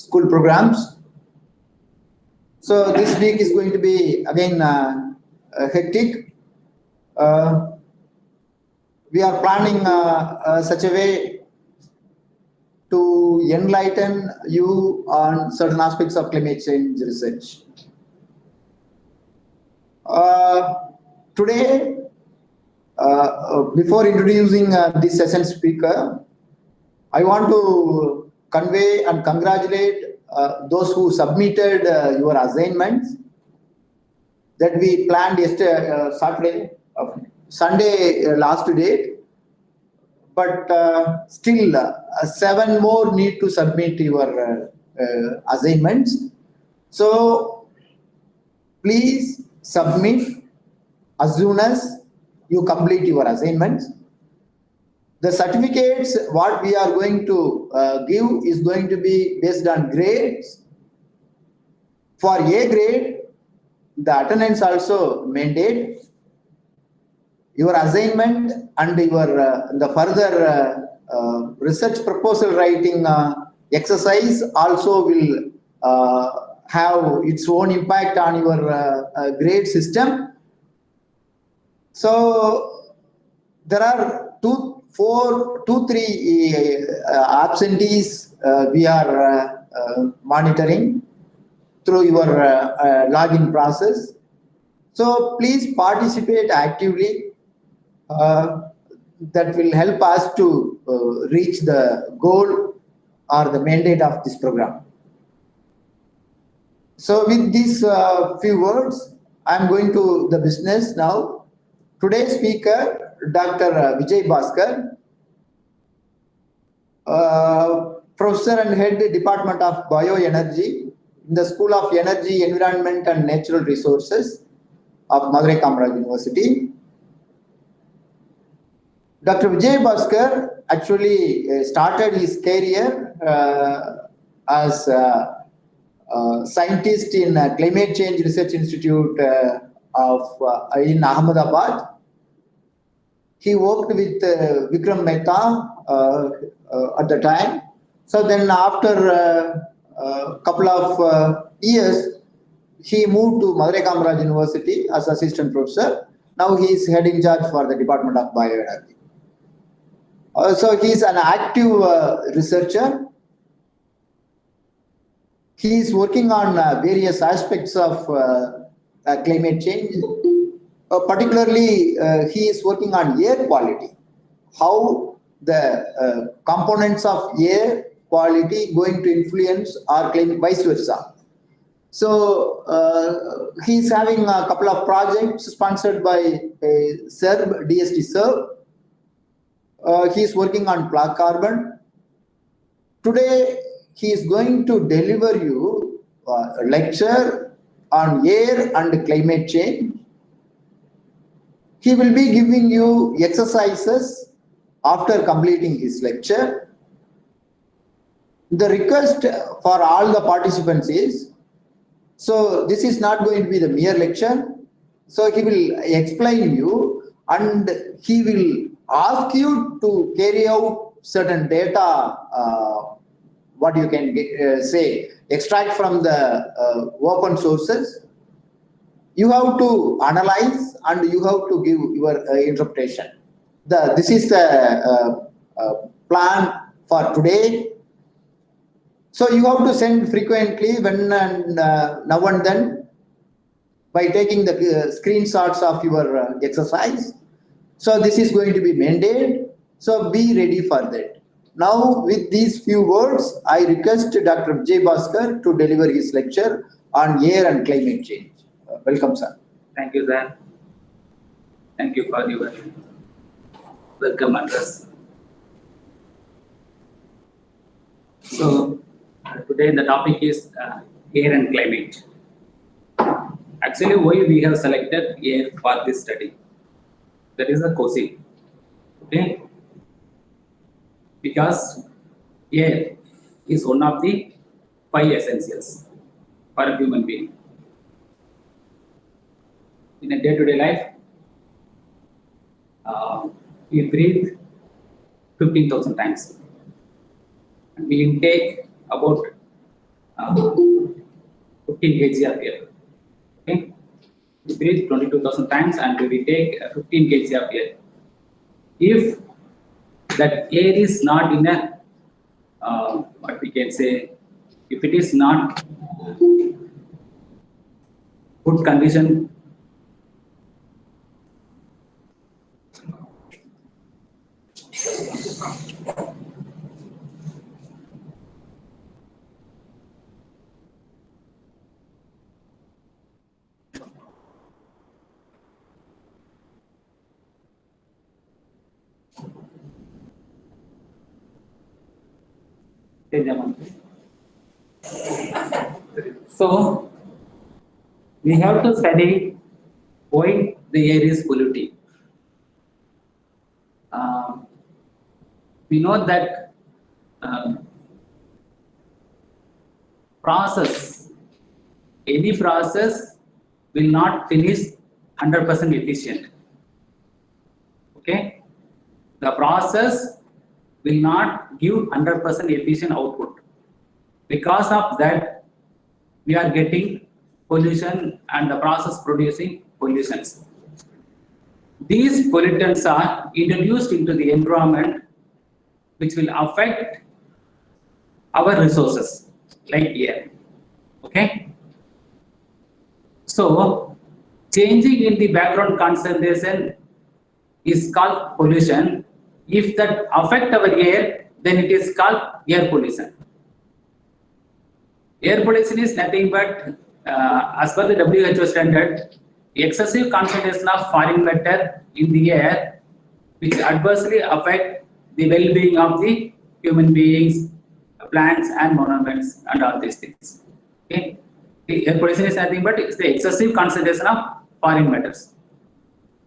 school programs. So this week is going to be again hectic. We are planning such a way to enlighten you on certain aspects of climate change research. Today, before introducing this session speaker, I want to convey and congratulate those who submitted your assignments that we planned yesterday, Sunday last date, but still 7 more need to submit your assignments. So please submit as soon as you complete your assignments. The certificates what we are going to give is going to be based on grades. For A grade, the attendance also mandate. Your assignment and your the further research proposal writing exercise also will have its own impact on your grade system. So there are 3 absentees we are monitoring through your login process. So please participate actively. That will help us to reach the goal or the mandate of this program. So with these few words, I am going to the business now. Today's speaker, Dr. Vijay Bhaskar, Professor and Head Department of Bioenergy in the School of Energy, Environment and Natural Resources of Madurai Kamaraj University. Dr. Vijay Bhaskar actually started his career as a scientist in Climate Change Research Institute in Ahmedabad. He worked with Vikram Mehta at the time. So then after a couple of years, he moved to Madurai Kamaraj University as assistant professor. Now he is head in charge for the Department of Bioenergy. So he is an active researcher. He is working on various aspects of climate change. Particularly, he is working on air quality. How the components of air quality going to influence our climate, vice versa. So he is having a couple of projects sponsored by SERB, DST SERB. He is working on black carbon. Today, he is going to deliver you a lecture on air and climate change. He will be giving you exercises after completing his lecture. The request for all the participants is, so this is not going to be the mere lecture. So he will explain you and he will ask you to carry out certain data, what you can say, extract from the open sources. You have to analyze and you have to give your interpretation. This is the plan for today. So you have to send frequently when and now and then by taking the screenshots of your exercise. So this is going to be mandated. So be ready for that. Now with these few words, I request Dr. Vijay Bhaskar to deliver his lecture on air and climate change. Welcome, sir. Thank you, sir. Thank you for your welcome address. So today the topic is air and climate. Actually, why we have selected air for this study? That is a COSI. Okay? Because air is one of the 5 essentials for a human being. In a day-to-day life, we breathe 15,000 times. And we intake about 15 kg of air. Okay, we breathe 22,000 times and we take 15 kg of air. If that air is not in a what we can say, if it is not good condition, so we have to study why the air is polluting. We know that any process will not finish 100% efficient. Okay, the process will not give 100% efficient output. Because of that, we are getting pollution and the process producing pollutions. These pollutants are introduced into the environment, which will affect our resources like air. Okay, so changing in the background concentration is called pollution. If that affect our air, then it is called air pollution. Air pollution is nothing but, as per the WHO standard, excessive concentration of foreign matter in the air, which adversely affect the well-being of the human beings, plants and monuments and all these things. Okay, the air pollution is nothing but it's the excessive concentration of foreign matters.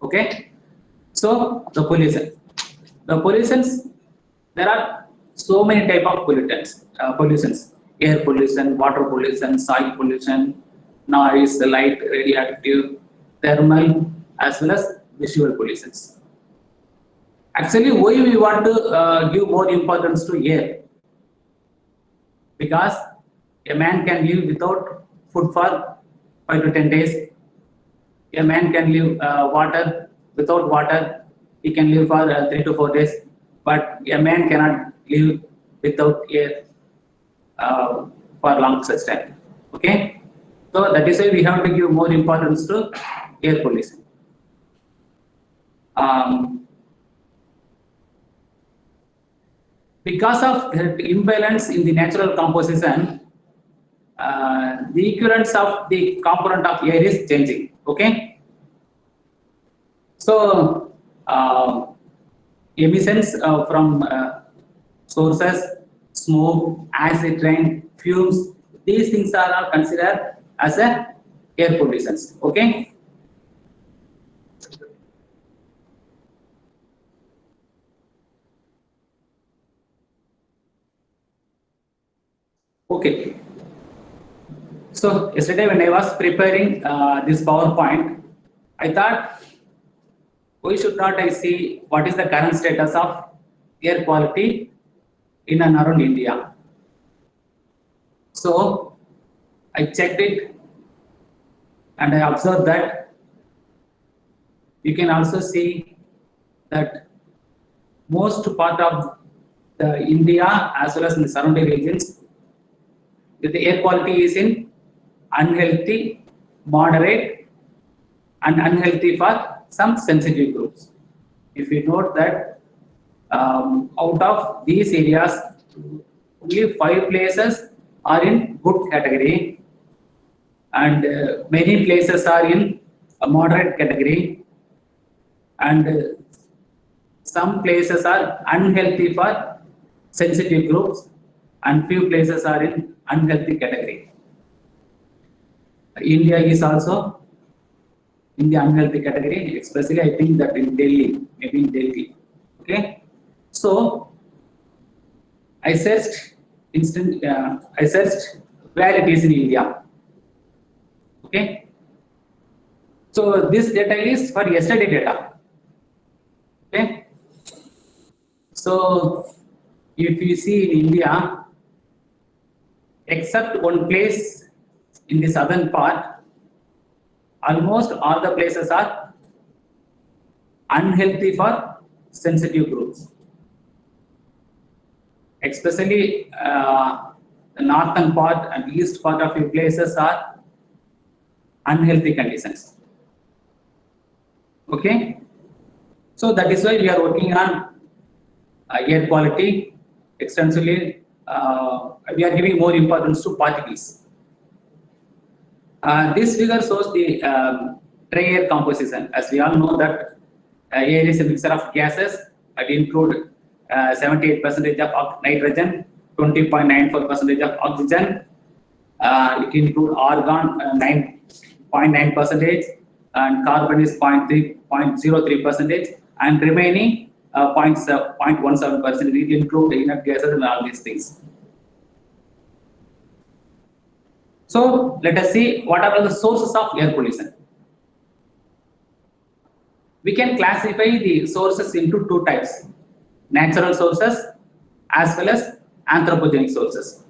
Okay, so the pollutions, there are so many type of pollutions: air pollution, water pollution, soil pollution, noise, light, radioactive, thermal, as well as visual pollutions. Actually, why we want to give more importance to air? Because a man can live without food for 5 to 10 days. A man can live without water. He can live for 3 to 4 days. But a man cannot live without air for long such time. Okay, so that is why we have to give more importance to air pollution. Because of the imbalance in the natural composition, the equivalence of the component of air is changing. Okay, so emissions from sources, smoke, acid rain, fumes, these things are all considered as a air pollutions. Okay, okay. So yesterday when I was preparing this PowerPoint, I thought, why should not I see what is the current status of air quality in and around India? So I checked it and I observed that you can also see that most part of the India as well as in the surrounding regions, the air quality is in unhealthy, moderate and unhealthy for some sensitive groups. If you note that out of these areas, only 5 places are in good category and many places are in a moderate category and some places are unhealthy for sensitive groups and few places are in unhealthy category. India is also in the unhealthy category, especially I think that in Delhi, maybe in Delhi. Okay, so I searched where it is in India. Okay, so this data is for yesterday data. Okay, so if you see in India, except one place in the southern part, almost all the places are unhealthy for sensitive groups. Especially the northern part and east part of your places are unhealthy conditions. Okay, so that is why we are working on air quality extensively. We are giving more importance to particles. This figure shows the dry air composition. As we all know that air is a mixture of gases that include 78% of nitrogen, 20.94% of oxygen. It includes argon 9.9%, and carbon is 0.03%, and remaining 0.17%. It includes inert gases and all these things. So let us see what are the sources of air pollution. We can classify the sources into two types: natural sources as well as anthropogenic sources.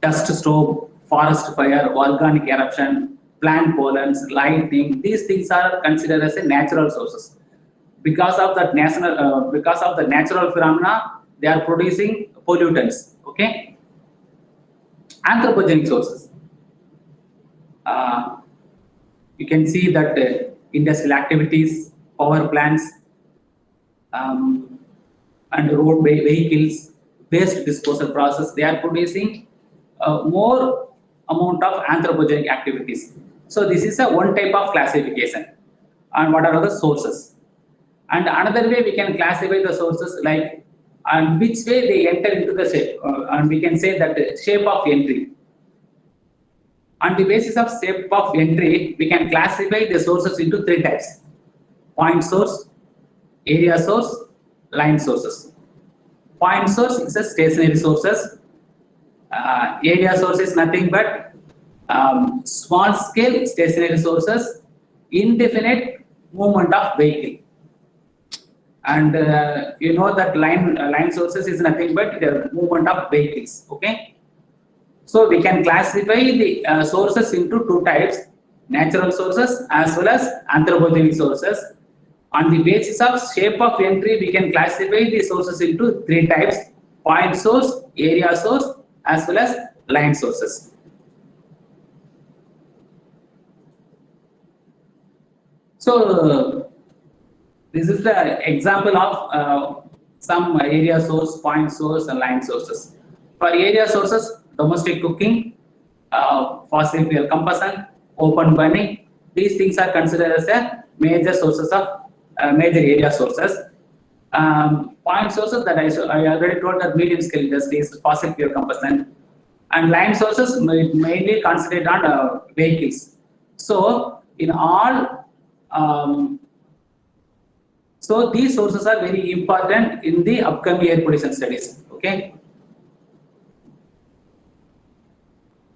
Dust storm, forest fire, volcanic eruption, plant pollens, lightning, these things are considered as a natural sources. Because of the natural phenomena, they are producing pollutants. Okay. Anthropogenic sources. You can see that industrial activities, power plants, and road vehicles, waste disposal process, they are producing more amount of anthropogenic activities. So this is a one type of classification. And what are the sources? And another way we can classify the sources, like and which way they enter into the shape, and we can say that shape of entry. On the basis of shape of entry, we can classify the sources into three types: point source, area source, line sources. Point source is a stationary sources. Area source is nothing but small scale stationary sources, indefinite movement of vehicle. And you know that line sources is nothing but the movement of vehicles. Okay. So we can classify the sources into two types: natural sources as well as anthropogenic sources. On the basis of shape of entry, we can classify the sources into three types: point source, area source, as well as line sources. So this is the example of some area source, point source, and line sources. For area sources, domestic cooking, fossil fuel combustion, open burning, these things are considered as a major sources of major area sources. Point sources that I already told that medium scale industries, fossil fuel combustion, and line sources mainly concentrate on vehicles. So in all, so these sources are very important in the upcoming air pollution studies. Okay.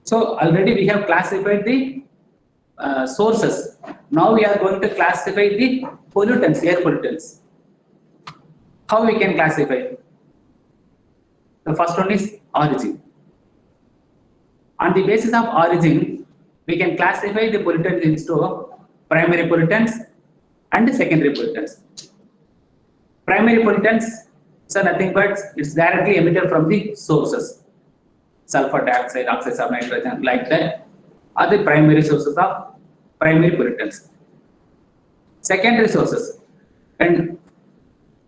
So already we have classified the sources. Now we are going to classify the pollutants, air pollutants. How we can classify? The first one is origin. On the basis of origin, we can classify the pollutants into primary pollutants and secondary pollutants. Primary pollutants are nothing but it's directly emitted from the sources. Sulfur dioxide, oxides of nitrogen, like that are the primary sources of primary pollutants. Secondary sources, and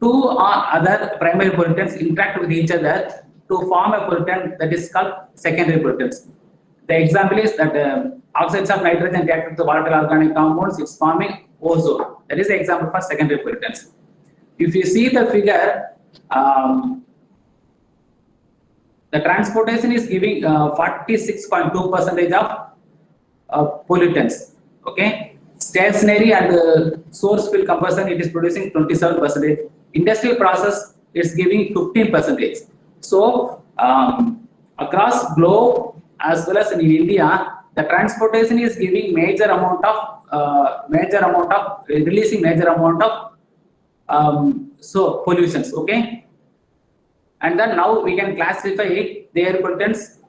two or other primary pollutants interact with each other to form a pollutant that is called secondary pollutants. The example is that oxides of nitrogen react with the volatile organic compounds, it's forming ozone. That is the example for secondary pollutants. If you see the figure, the transportation is giving 46.2% of pollutants. Okay, stationary and source fuel combustion, it is producing 27%. Industrial process is giving 15%. So across globe as well as in India, the transportation is giving major amount of releasing major amount of so pollutions. Okay. And then now we can classify the air pollutants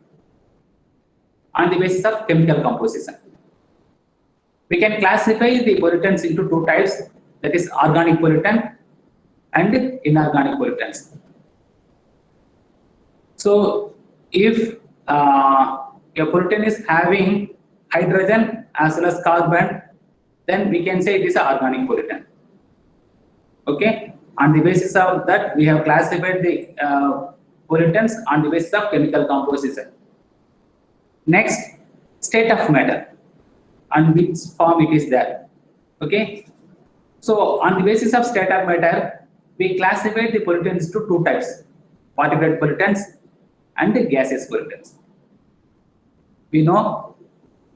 on the basis of chemical composition. We can classify the pollutants into two types, that is organic pollutant and inorganic pollutants. So if a pollutant is having hydrogen as well as carbon, then we can say it is an organic pollutant. Okay, on the basis of that, we have classified the pollutants on the basis of chemical composition. Next, state of matter, on which form it is there. Okay, so on the basis of state of matter, we classify the pollutants to two types: particulate pollutants and gaseous pollutants. We know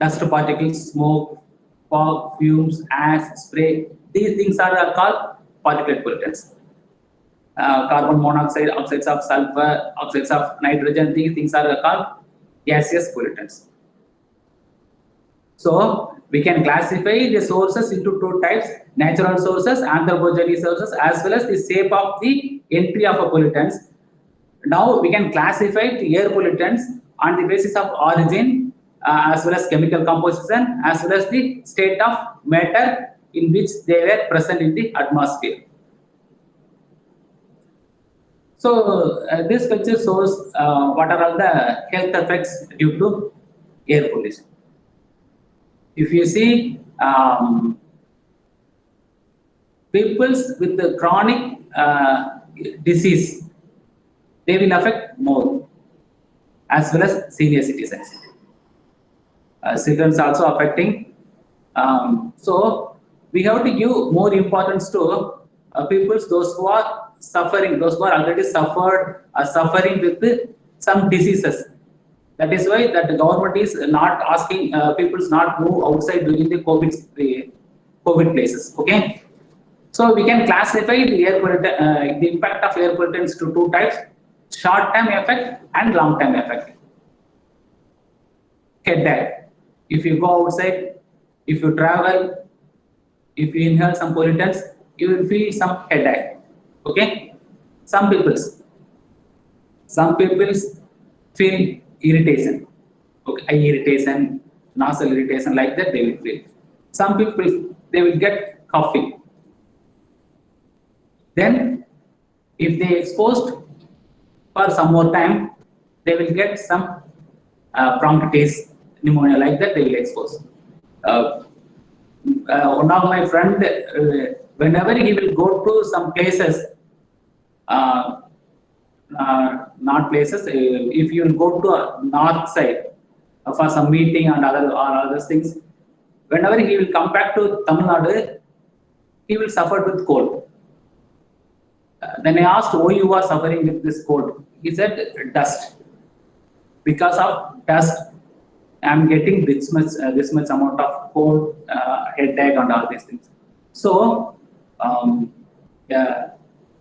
dust particles, smoke, fog, fumes, ash, spray. These things are called particulate pollutants. Carbon monoxide, oxides of sulfur, oxides of nitrogen, these things are called gaseous pollutants. So we can classify the sources into two types: natural sources, anthropogenic sources, as well as the shape of the entry of a pollutants. Now we can classify the air pollutants on the basis of origin, as well as chemical composition, as well as the state of matter in which they were present in the atmosphere. So this picture shows what are all the health effects due to air pollution. If you see peoples with the chronic disease, they will affect more, as well as senior citizens. Children also affecting. So we have to give more importance to peoples, those who are suffering, those who are already suffered, are suffering with some diseases. That is why that the government is not asking peoples not move outside during the COVID places. Okay, so we can classify the air pollutant, the impact of air pollutants to two types: short-term effect and long-term effect. Headache. If you go outside, if you travel, if you inhale some pollutants, you will feel some headache. Okay, some peoples feel irritation. Okay, eye irritation, nostril irritation, like that they will feel. Some people, they will get coughing. Then, if they exposed for some more time, they will get some bronchitis, pneumonia, like that they will expose. One of my friend, whenever he will go to some places, not places, if you will go to a north side for some meeting and other things, whenever he will come back to Tamil Nadu, he will suffer with cold. Then I asked why you are suffering with this cold. He said dust. Because of dust, I am getting this much amount of cold, headache, and all these things. So, a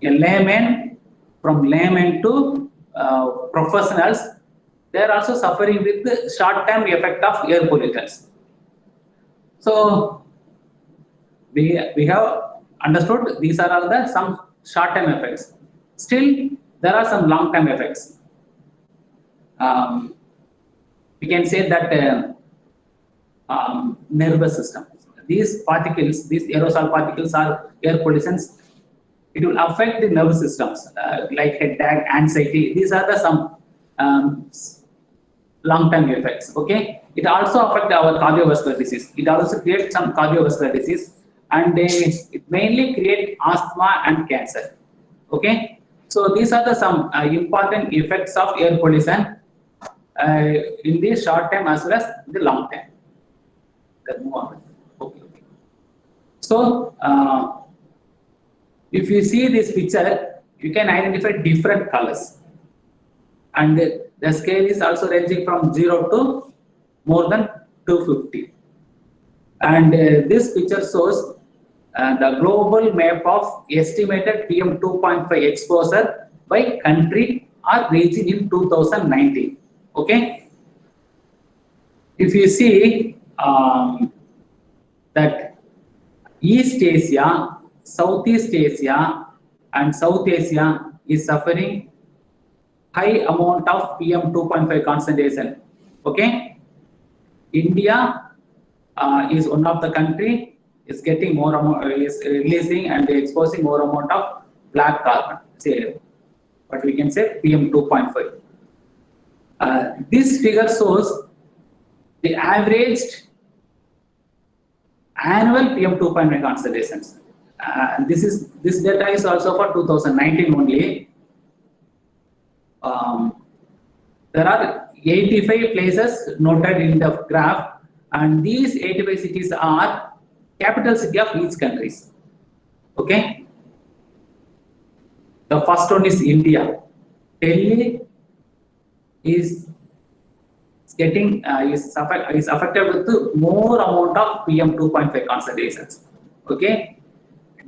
layman, from layman to professionals, they are also suffering with the short-term effect of air pollutants. So, we have understood these are all the some short-term effects. Still, there are some long-term effects. We can say that nervous system. These particles, these aerosol particles are air pollutants. It will affect the nervous systems like headache, anxiety. These are the some long-term effects. Okay, it also affects our cardiovascular disease. It also creates some cardiovascular disease, and it mainly creates asthma and cancer. Okay, so these are the some important effects of air pollution in the short term as well as the long term. Let's move on. Okay. So if you see this picture, you can identify different colors, and the scale is also ranging from 0 to more than 250. And this picture shows the global map of estimated PM2.5 exposure by country or region in 2019. Okay, if you see that East Asia, Southeast Asia, and South Asia is suffering high amount of PM2.5 concentration. Okay, India is one of the country is getting more amount, is releasing and exposing more amount of black carbon, say, what we can say PM 2.5. This figure shows the averaged annual PM 2.5 concentrations. This data is also for 2019 only. There are 85 places noted in the graph, and these 85 cities are capital city of each countries. Okay. The first one is India. Delhi is getting is affected with more amount of PM 2.5 concentrations. Okay.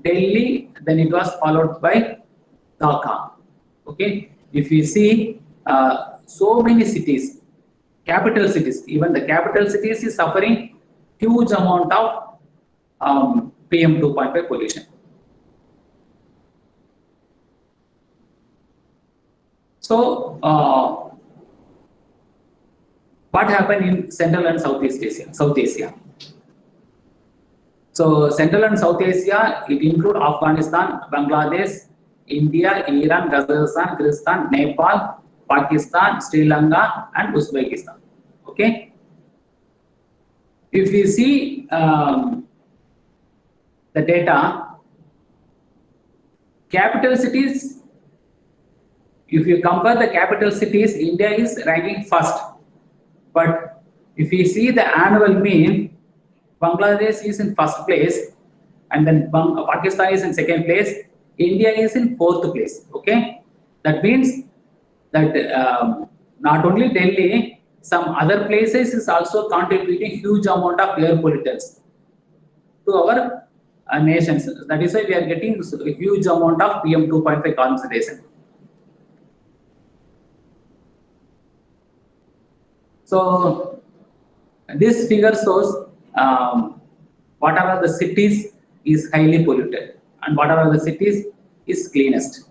Delhi, then it was followed by Dhaka. Okay. If you see so many cities, capital cities, even the capital cities is suffering huge amount of PM 2.5 pollution. So, what happened in Central and Southeast Asia? South Asia. So, Central and South Asia, it includes Afghanistan, Bangladesh, India, Iran, Kazakhstan, Kyrgyzstan, Nepal, Pakistan, Sri Lanka, and Uzbekistan. Okay. If we see the data, capital cities, if you compare the capital cities, India is ranking first. But if you see the annual mean, Bangladesh is in first place, and then Pakistan is in second place, India is in fourth place. Okay, that means that not only Delhi, some other places is also contributing huge amount of air pollutants to our nations. That is why we are getting a huge amount of PM 2.5 concentration. So this figure shows what are the cities is highly polluted and what are the cities is cleanest.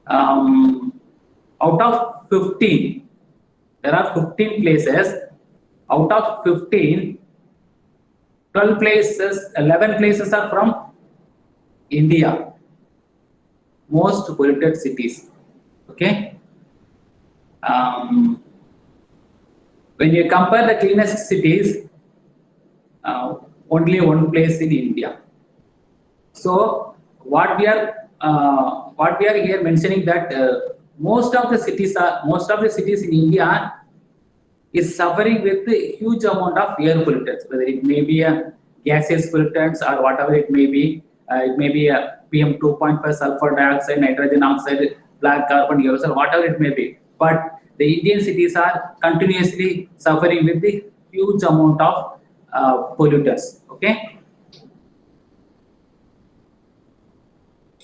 Out of 15, there are 15 places. Out of 15, 12 places, 11 places are from India. Most polluted cities. Okay. When you compare the cleanest cities, only one place in India. So what we are here mentioning that most of the cities in India is suffering with a huge amount of air pollutants, whether it may be a gaseous pollutants or whatever it may be. It may be a PM 2.5 sulfur dioxide, nitrogen oxide, black carbon, aerosol, whatever it may be. But the Indian cities are continuously suffering with the huge amount of pollutants. Okay.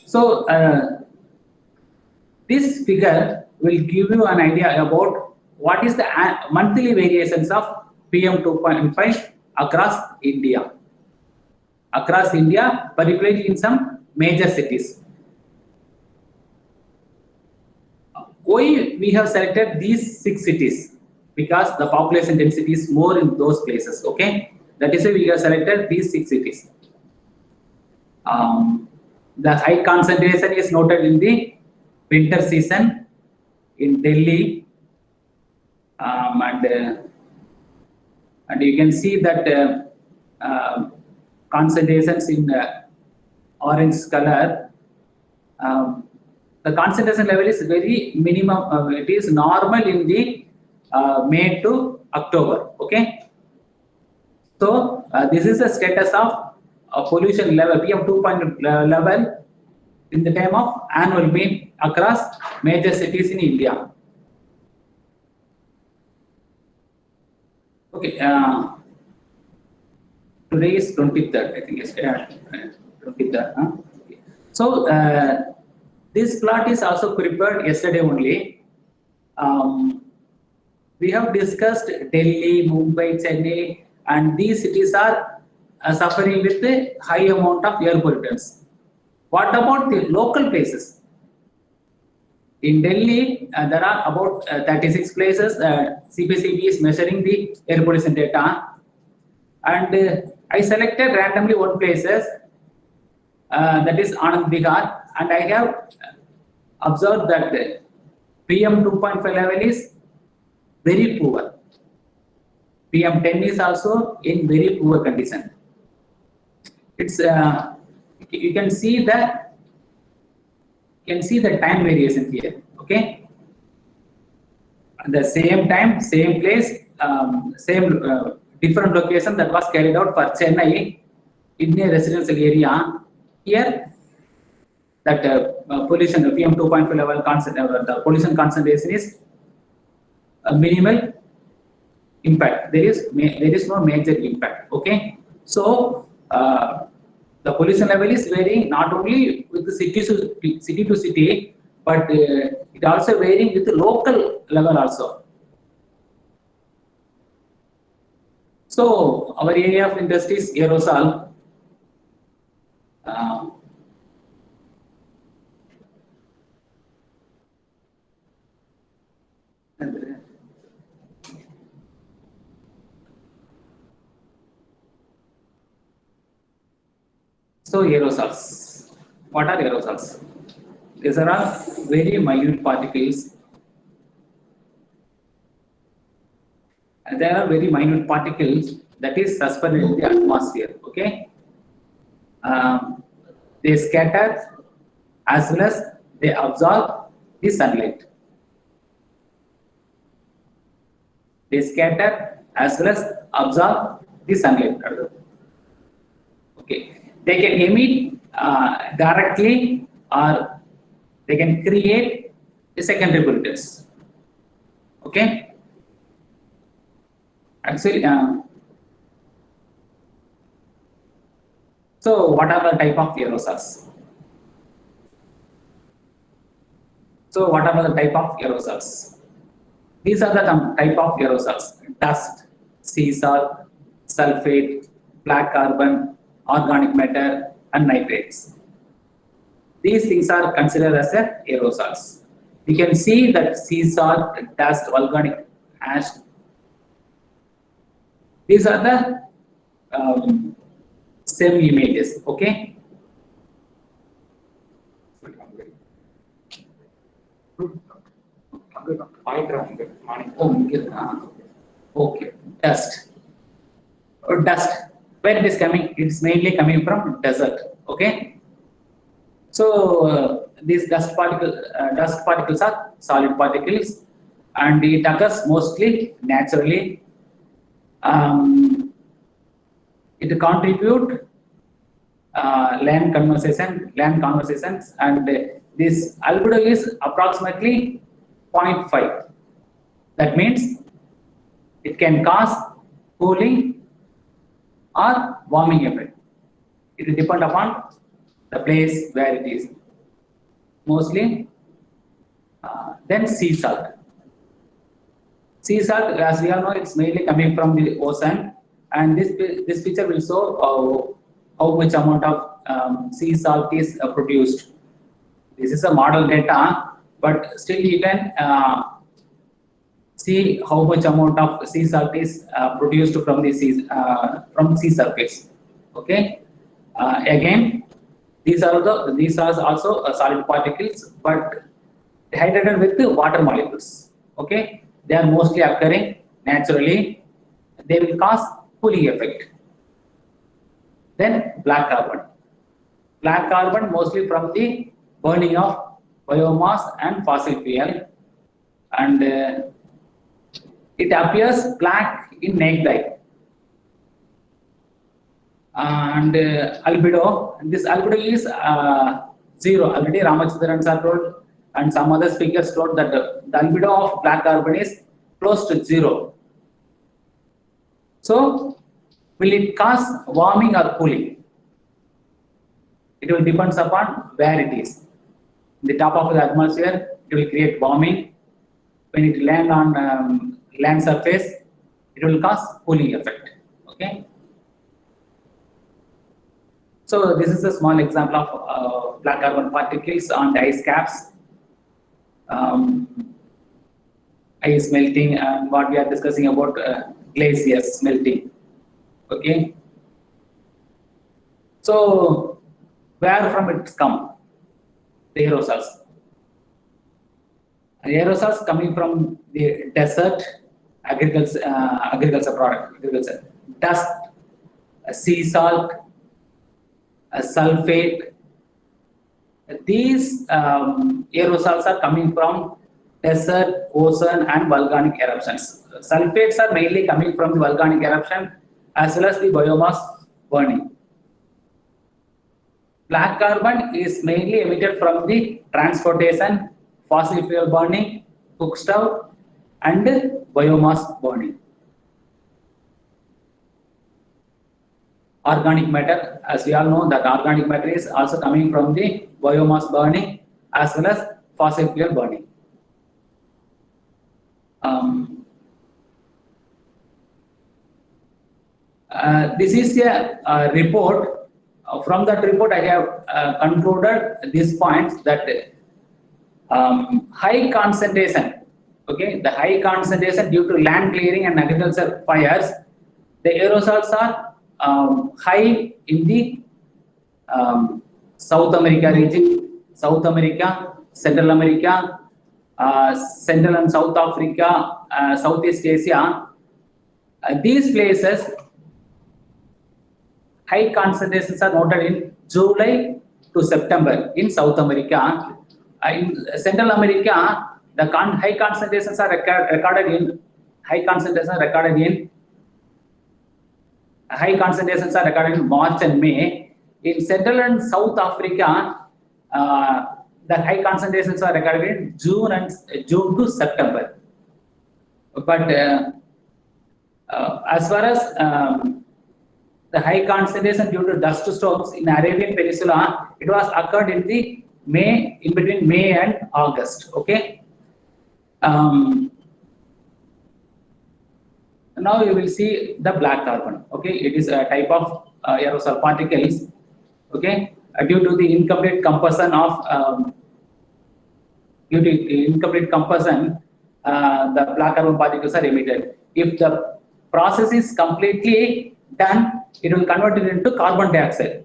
So this figure will give you an idea about what is the monthly variations of PM 2.5 across India. Across India, particularly in some major cities. Why we have selected these 6 cities? Because the population density is more in those places. Okay, that is why we have selected these 6 cities. The high concentration is noted in the winter season in Delhi, and you can see that concentrations in orange color. The concentration level is very minimum. It is normal in the May to October. Okay. So this is the status of pollution level, PM 2.0 level in the time of annual mean across major cities in India. Okay. Today is 23rd, I think. Yes, 23rd. Huh? Okay. So this plot is also prepared yesterday only. We have discussed Delhi, Mumbai, Chennai, and these cities are suffering with a high amount of air pollutants. What about the local places? In Delhi, there are about 36 places. CPCB is measuring the air pollution data, and I selected randomly one places, that is Anand Vihar, and I have observed that the PM 2.5 level is very poor. PM 10 is also in very poor condition. It's you can see the time variation here. Okay, at the same time, same place, same different location that was carried out for Chennai in a residential area. Here, that pollution PM 2.5 level the pollution concentration is a minimal impact. There is no major impact. Okay, so the pollution level is varying not only with the city to city, but it also varying with the local level also. So our area of interest is aerosol. So aerosols. What are aerosols? These are all very minute particles. And there are very minute particles that is suspended in the atmosphere. Okay, they scatter as well as they absorb the sunlight. They scatter as well as absorb the sunlight. Okay, they can emit directly, or they can create the secondary pollutants. Okay, actually, so what are the type of aerosols? So what are the type of aerosols? These are the type of aerosols: dust, sea salt, sulfate, black carbon, organic matter, and nitrates. These things are considered as aerosols. You can see that sea salt, dust, organic ash. These are the same images. Okay. Okay, dust. Dust. Where it is coming? It's mainly coming from desert. Okay. So these dust particles are solid particles, and it occurs mostly naturally. It contribute land conversations, and this albedo is approximately 0.5. That means it can cause cooling or warming effect. It will depend upon the place where it is. Mostly, then sea salt. Sea salt, as we all know, it's mainly coming from the ocean, and this picture will show how much amount of sea salt is produced. This is a model data, but still you can see how much amount of sea salt is produced from the sea surface. Okay. Again, these are also solid particles, but hydrated with the water molecules. Okay, they are mostly occurring naturally. They will cause cooling effect. Then black carbon. Black carbon mostly from the burning of biomass and fossil fuel, and it appears black in naked eye. And albedo. This albedo is 0. Already Ramachandran sir told, and some other speakers told that the albedo of black carbon is close to 0. So, will it cause warming or cooling? It will depend upon where it is. The top of the atmosphere, it will create warming. When it land on land surface, it will cause cooling effect. Okay. So this is a small example of black carbon particles on the ice caps. ice melting, and what we are discussing about glaciers melting. Okay. So where from it's come? The aerosols. Aerosols coming from the desert, agriculture product, agriculture, dust, sea salt, sulfate. These aerosols are coming from desert, ocean, and volcanic eruptions. Sulfates are mainly coming from the volcanic eruption as well as the biomass burning. Black carbon is mainly emitted from the transportation, fossil fuel burning, cook stove, and biomass burning. Organic matter, as we all know, that organic matter is also coming from the biomass burning as well as fossil fuel burning. This is a report. From that report, I have concluded these points that high concentration, okay, the high concentration due to land clearing and agriculture fires, the aerosols are high in the South America region, South America, Central America, Central and South Africa, Southeast Asia. These places, high concentrations are noted in July to September in South America. In Central America, the high concentrations are recorded in March and May. In Central and South Africa, the high concentrations are recorded in June to September. But as far as the high concentration due to dust storms in Arabian Peninsula, it was occurred in the in between May and August. Okay. Now you will see the black carbon. Okay, it is a type of aerosol particles. Okay, due to the incomplete combustion of the black carbon particles are emitted. If the process is completely done, it will convert it into carbon dioxide.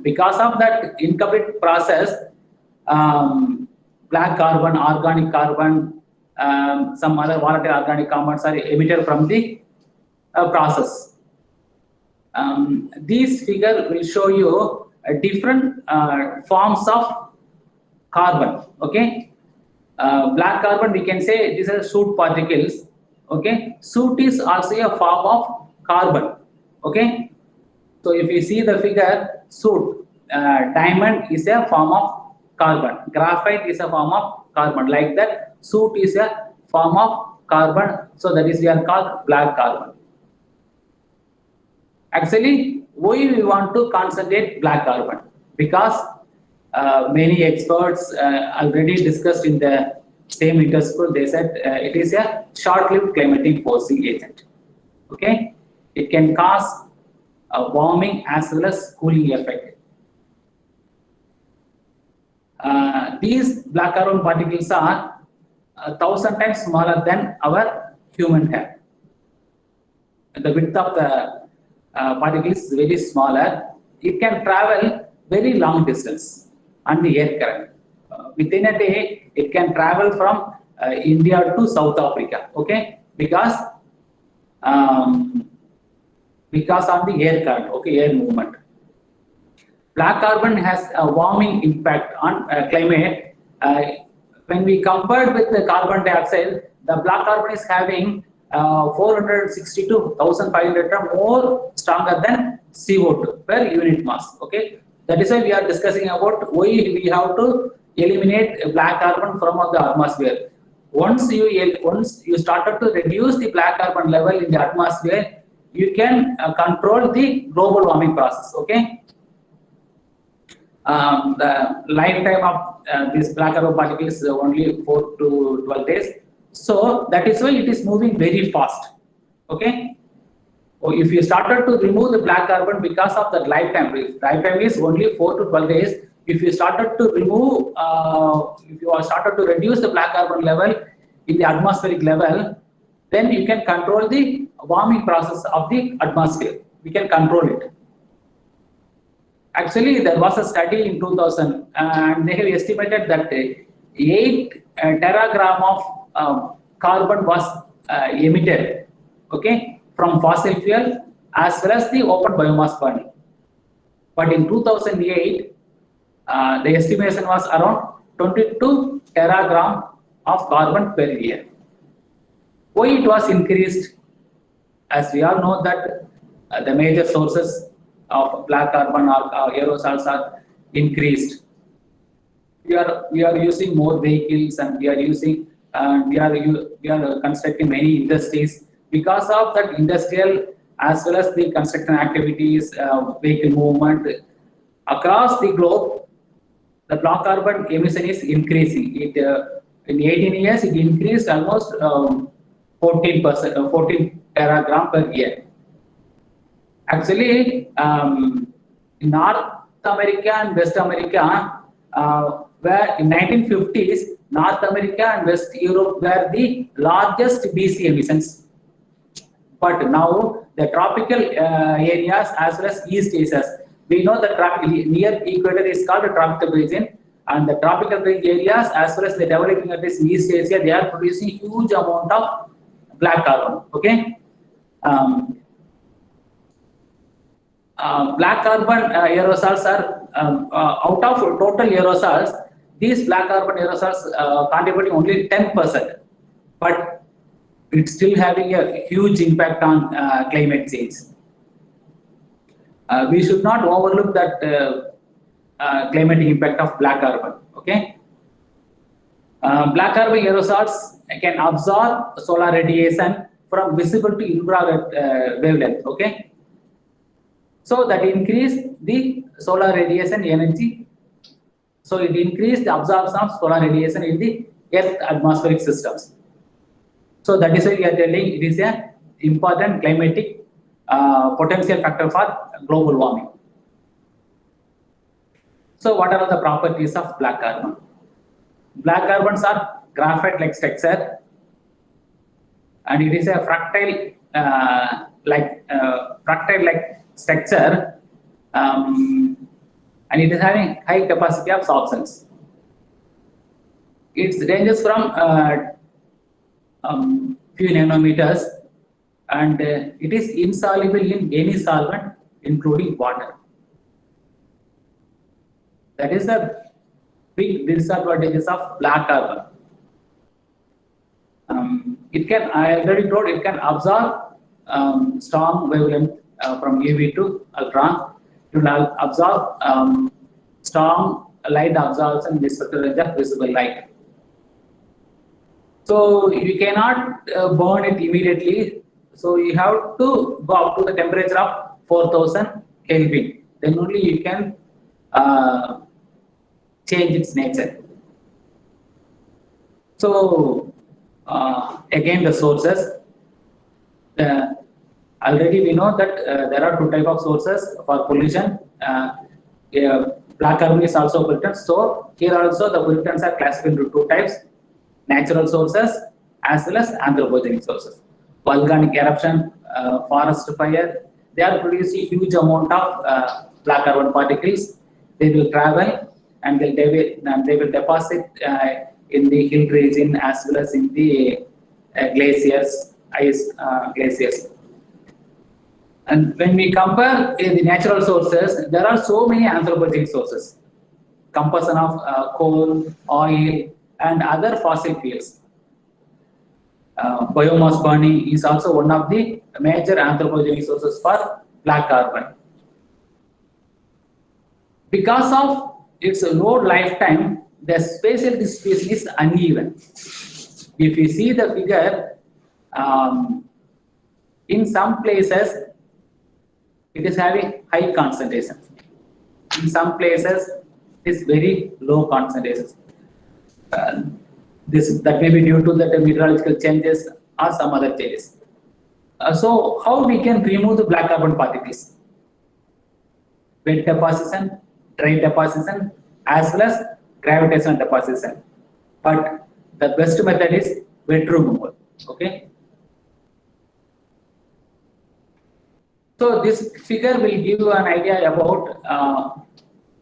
Because of that incomplete process, black carbon, organic carbon, some other volatile organic compounds are emitted from the process. This figure will show you different forms of carbon. Okay, black carbon, we can say these are soot particles. Okay, soot is also a form of carbon. Okay, so if you see the figure, soot, diamond is a form of carbon, graphite is a form of carbon. Like that, soot is a form of carbon. So that is we are called black carbon. Actually, why we want to concentrate black carbon? Because many experts already discussed in the same interschool, they said it is a short-lived climatic forcing agent. Okay, it can cause a warming as well as cooling effect. These black carbon particles are 1,000 times smaller than our human hair. The width of the particle is very smaller. It can travel very long distance on the air current. Within a day, it can travel from India to South Africa. Okay, because on the air current, okay, air movement. Black carbon has a warming impact on climate. When we compare with the carbon dioxide, the black carbon is having 460 to 1,500 more stronger than CO2 per unit mass. Okay, that is why we are discussing about why we have to eliminate black carbon from the atmosphere. Once you started to reduce the black carbon level in the atmosphere, you can control the global warming process. Okay, the lifetime of this black carbon particle is only 4 to 12 days. So that is why it is moving very fast. Okay, so if you started to remove the black carbon because of that lifetime is only 4 to 12 days, If you started to remove, if you are started to reduce the black carbon level in the atmospheric level, then you can control the warming process of the atmosphere. We can control it. Actually, there was a study in 2000, and they have estimated that 8 teragram of carbon was emitted, okay, from fossil fuel as well as the open biomass burning. But in 2008, the estimation was around 22 teragram of carbon per year. Why it was increased? As we all know that the major sources of black carbon or aerosols are increased. We are using more vehicles, and we are constructing many industries. Because of that industrial as well as the construction activities, vehicle movement across the globe, the black carbon emission is increasing. It in 18 years it increased almost 14%, 14 teragram per year. Actually, in North America and West America, where in 1950s, North America and West Europe were the largest BC emissions. But now the tropical areas as well as East Asia, we know that near equator is called a tropical region, and the tropical areas as well as the developing countries in East Asia, they are producing huge amount of black carbon. Okay. Black carbon aerosols are out of total aerosols. These black carbon aerosols contributing only 10%, but it's still having a huge impact on climate change. We should not overlook that climatic impact of black carbon. Okay, black carbon aerosols can absorb solar radiation from visible to infrared wavelength. Okay. So that increase the solar radiation energy. So it increased the absorption of solar radiation in the Earth atmospheric systems. So that is why we are telling it is an important climatic potential factor for global warming. So what are the properties of black carbon? Black carbons are graphite-like structure, and it is a fractile structure, and it is having high capacity of absorptions. It ranges from few nanometers, and it is insoluble in any solvent, including water. That is the big disadvantages of black carbon. It can, I already told, it can absorb strong wavelength from UV to ultron. It will absorb strong light absorption in the spectral range of visible light. So you cannot burn it immediately. So you have to go up to the temperature of 4000 Kelvin. Then only you can change its nature. So again, the sources. Already we know that there are two types of sources for pollution. Black carbon is also pollutant. So here also the pollutants are classified into two types: natural sources as well as anthropogenic sources. Volcanic eruption, forest fire, they are producing huge amount of black carbon particles. They will travel and they will deposit in the hill region as well as in the glaciers, ice glaciers. And when we compare the natural sources, there are so many anthropogenic sources: combustion of coal, oil, and other fossil fuels. Biomass burning is also one of the major anthropogenic sources for black carbon. Because of its low lifetime, the spatial distribution is uneven. If you see the figure, in some places it is having high concentrations. In some places it is very low concentrations. That may be due to the meteorological changes or some other changes. So how we can remove the black carbon particles? Wet deposition, dry deposition, as well as gravitational deposition. But the best method is wet removal. Okay. So this figure will give you an idea about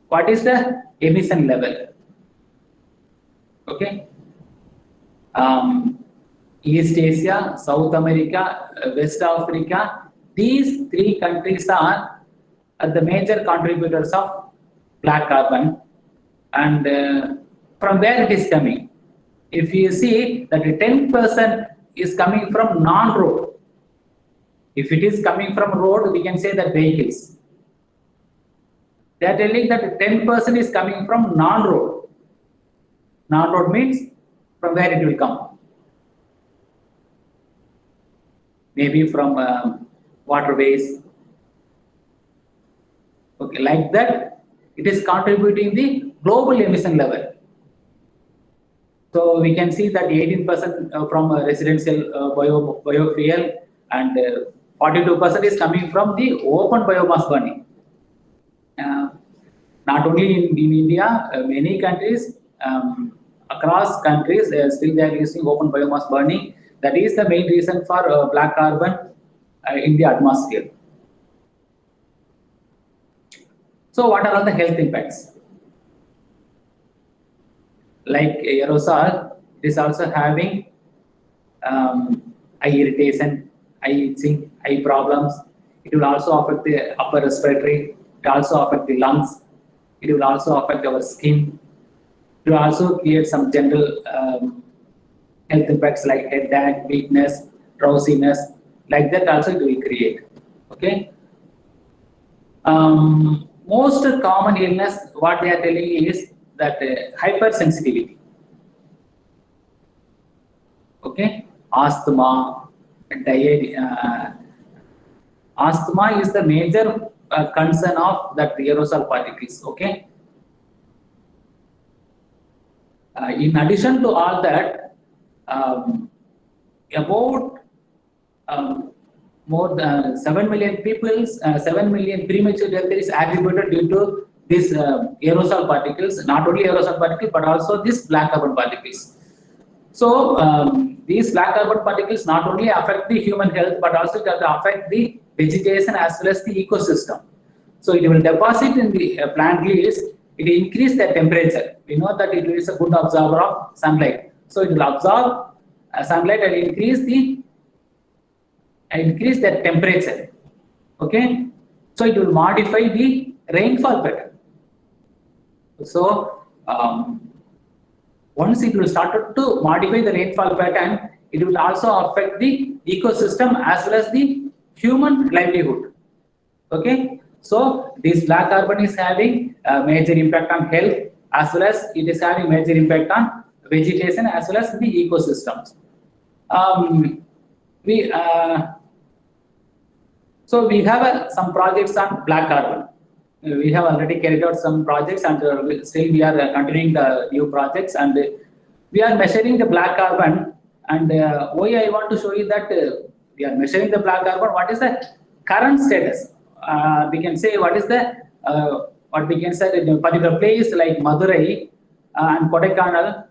what is the emission level. Okay. East Asia, South America, West Africa, these three countries are the major contributors of black carbon. And from where it is coming? If you see that 10% is coming from non-road. If it is coming from road, we can say that vehicles. They are telling that 10% is coming from non-road. Non-road means from where it will come. Maybe from waterways. Okay, like that, it is contributing the global emission level. So we can see that 18% from residential biofuel and 42% is coming from the open biomass burning. Not only in India, many countries, across countries, still they are using open biomass burning. That is the main reason for black carbon in the atmosphere. So what are all the health impacts? Like aerosol, it is also having eye irritation, eye itching, eye problems. It will also affect the upper respiratory. It also affect the lungs. It will also affect our skin. It will also create some general health impacts like headache, weakness, drowsiness. Like that also it will create. Okay. Most common illness, what they are telling is that hypersensitivity. Okay, asthma, diarrhea. Asthma is the major concern of that aerosol particles. Okay. In addition to all that, about more than 7 million people, 7 million premature death is attributed due to these aerosol particles, not only aerosol particles, but also these black carbon particles. So these black carbon particles not only affect the human health, but also it affect the vegetation as well as the ecosystem. So it will deposit in the plant leaves, it increase the temperature. We know that it is a good absorber of sunlight. So it will absorb sunlight and increase the temperature. Okay, so it will modify the rainfall pattern. So once it will start to modify the rainfall pattern, it will also affect the ecosystem as well as the human livelihood. Okay, so this black carbon is having a major impact on health as well as it is having major impact on vegetation as well as the ecosystems. So we have some projects on black carbon. We have already carried out some projects and still we are continuing the new projects and we are measuring the black carbon. And why I want to show you that we are measuring the black carbon, what is the current status? We can say what is the, what we can say in a particular place like Madurai and Kodaikanal,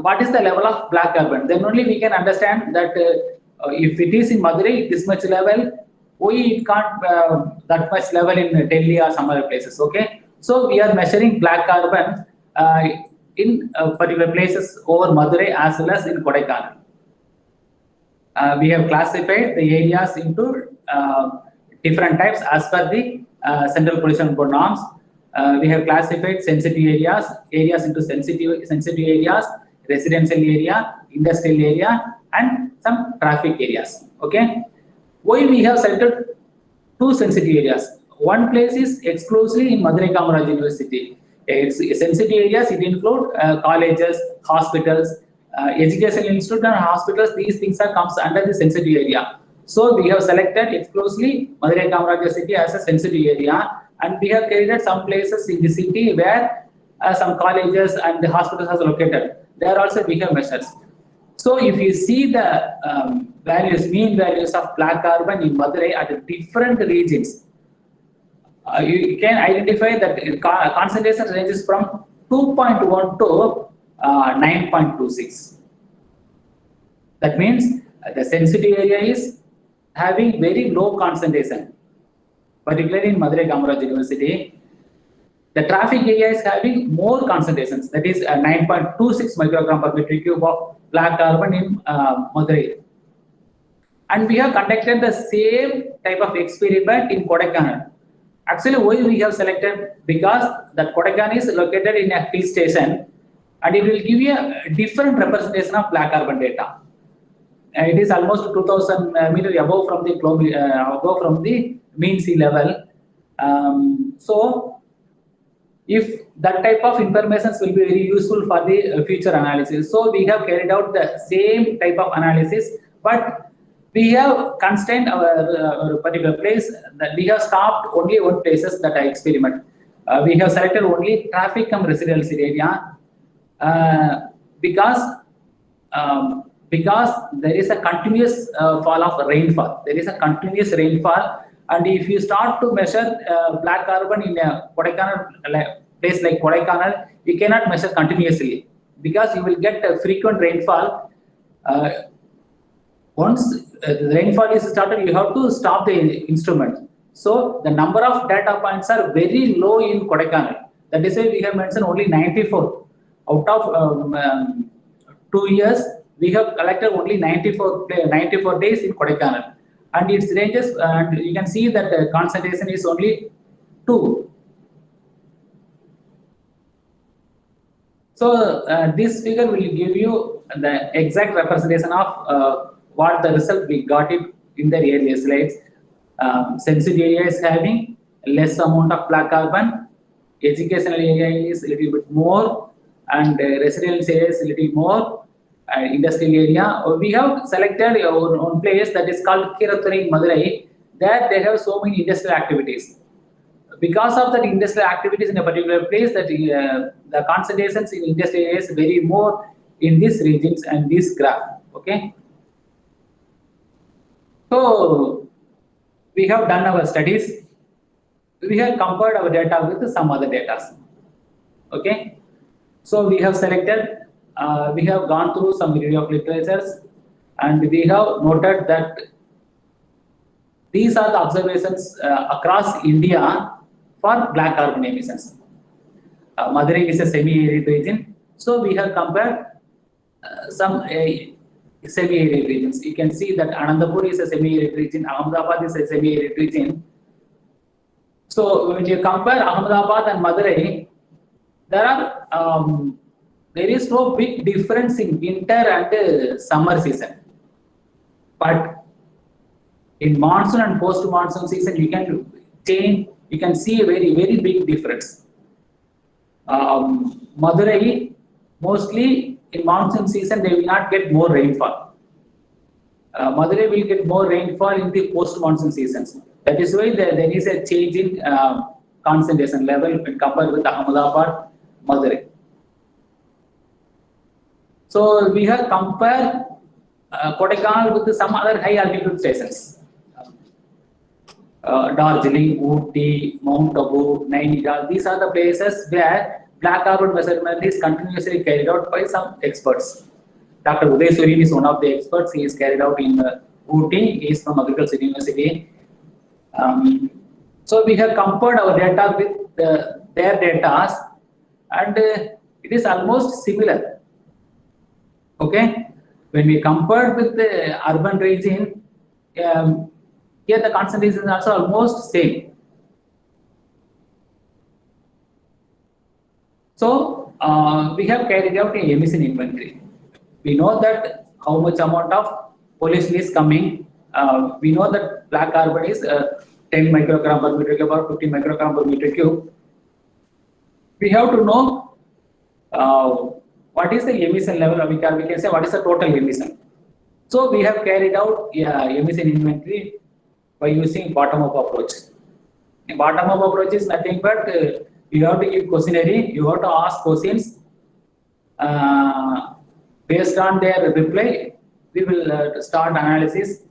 what is the level of black carbon? Then only we can understand that if it is in Madurai, this much level, why it can't that much level in Delhi or some other places. Okay, so we are measuring black carbon in particular places over Madurai as well as in Kodaikanal. We have classified the areas into different types as per the Central Pollution Board norms. We have classified sensitive areas into sensitive areas, residential area, industrial area, and some traffic areas. Okay. Why we have selected two sensitive areas? One place is exclusively in Madurai Kamaraj University. Sensitive areas, it include colleges, hospitals, educational institutes and hospitals. These things are comes under the sensitive area. So we have selected exclusively Madurai Kamaraj University as a sensitive area, and we have carried out some places in the city where some colleges and the hospitals are located. There also we have measures. So if you see the mean values of black carbon in Madurai at different regions, you can identify that concentration ranges from 2.1 to 9.26. That means the sensitive area is having very low concentration, particularly in Madurai Kamaraj University. The traffic area is having more concentrations, that is 9.26 microgram per meter cube of black carbon in Madurai. And we have conducted the same type of experiment in Kodaikanal. Actually, why we have selected? Because that Kodaikanal is located in a hill station and it will give you a different representation of black carbon data. It is almost 2000 meters above from the mean sea level. So, if that type of information will be very useful for the future analysis. So, we have carried out the same type of analysis, but we have constrained our particular place that we have stopped only one places that I experiment. We have selected only traffic cum residual area because there is a continuous fall of rainfall. There is a continuous rainfall, and if you start to measure black carbon in a Kodaikanal place like Kodaikanal, you cannot measure continuously because you will get a frequent rainfall. Once the rainfall is started, you have to stop the instrument. So the number of data points are very low in Kodaikanal. That is why we have mentioned only 94 out of 2 years. We have collected only 94 days in Kodaikanal, and its ranges, and you can see that the concentration is only 2. So this figure will give you the exact representation of what the result we got it in the earlier slides. Sensitive area is having less amount of black carbon, educational area is a little bit more, and residential area is a little more, industrial area. We have selected one place that is called Kirathurai in Madurai. There they have so many industrial activities. Because of that industrial activities in a particular place, that the concentrations in industrial area is very more in these regions and this graph. Okay. So we have done our studies. We have compared our data with some other data. Okay. So we have selected. We have gone through some review of literatures, and we have noted that these are the observations across India for black carbon emissions. Madurai is a semi-arid region, so we have compared some semi-arid regions. You can see that Anandapur is a semi-arid region, Ahmedabad is a semi-arid region. So when you compare Ahmedabad and Madurai, there is no big difference in winter and summer season. But in monsoon and post-monsoon season, you can see a very, very big difference. Madurai, mostly in monsoon season, they will not get more rainfall. Madurai will get more rainfall in the post-monsoon seasons. That is why there is a change in concentration level when compared with Ahmedabad, Madurai. So we have compared Kodaikanal with some other high altitude stations. Darjeeling, Ooty, Mount Abu, Nainital, these are the places where black carbon measurement is continuously carried out by some experts. Dr. Uday Suryan is one of the experts. He is carried out in Ooty. He is from Agriculture University. So we have compared our data with their data, and it is almost similar. Okay, when we compared with the urban region, here the concentration is also almost same. So we have carried out a emission inventory. We know that how much amount of pollution is coming. We know that black carbon is 10 microgram per meter cube or 50 microgram per meter cube. We have to know what is the emission level, we can say what is the total emission. So we have carried out emission inventory by using bottom-up approach. A bottom-up approach is nothing but you have to give questionnaire, you have to ask questions. Based on their reply, we will start analysis,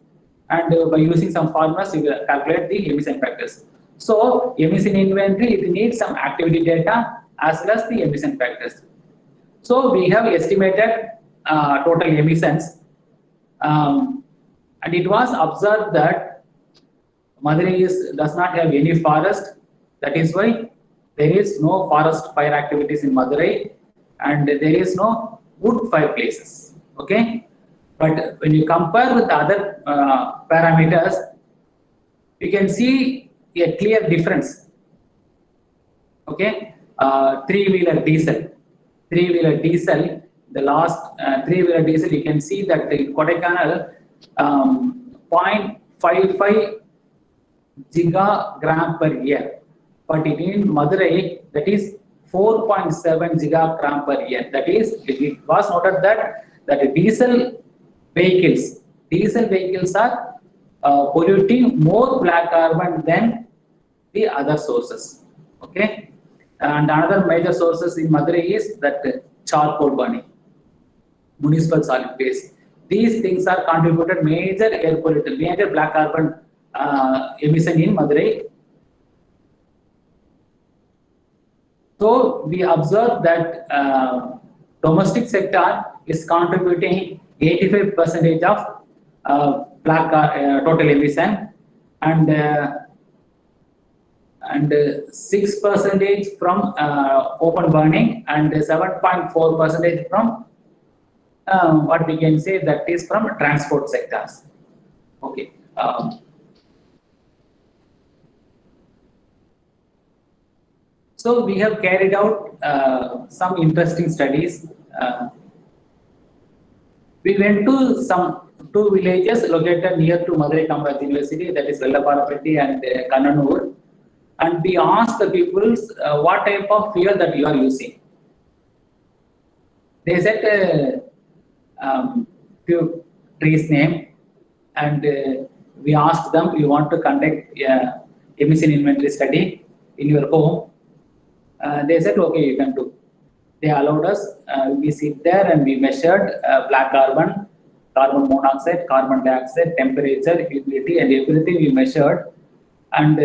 and by using some formulas, we will calculate the emission factors. So emission inventory, it needs some activity data as well as the emission factors. So we have estimated total emissions, and it was observed that Madurai does not have any forest. That is why there is no forest fire activities in Madurai, and there is no wood fireplaces. Okay, but when you compare with other parameters, you can see a clear difference. Okay, three-wheeler diesel, the last three-wheeler diesel, you can see that in Kodaikanal, 0.55 gigagram per year, but in Madurai, that is 4.7 gigagram per year. That is, it was noted that diesel vehicles are polluting more black carbon than the other sources. Okay, and another major sources in Madurai is that charcoal burning, municipal solid waste. These things are contributed major air pollutant, major black carbon emission in Madurai. So we observe that domestic sector is contributing 85% of total emission, and 6% from open burning, and 7.4% from what we can say that is from transport sectors. Okay. So we have carried out some interesting studies. We went to some two villages located near to Madurai Kamaraj University, that is Vellaparapetti and Kannanur, and we asked the people what type of fuel that you are using. They said few trees name, and we asked them, you want to conduct emission inventory study in your home? They said, okay, you can do. They allowed us, we sit there and we measured black carbon, carbon monoxide, carbon dioxide, temperature, humidity, and everything we measured. And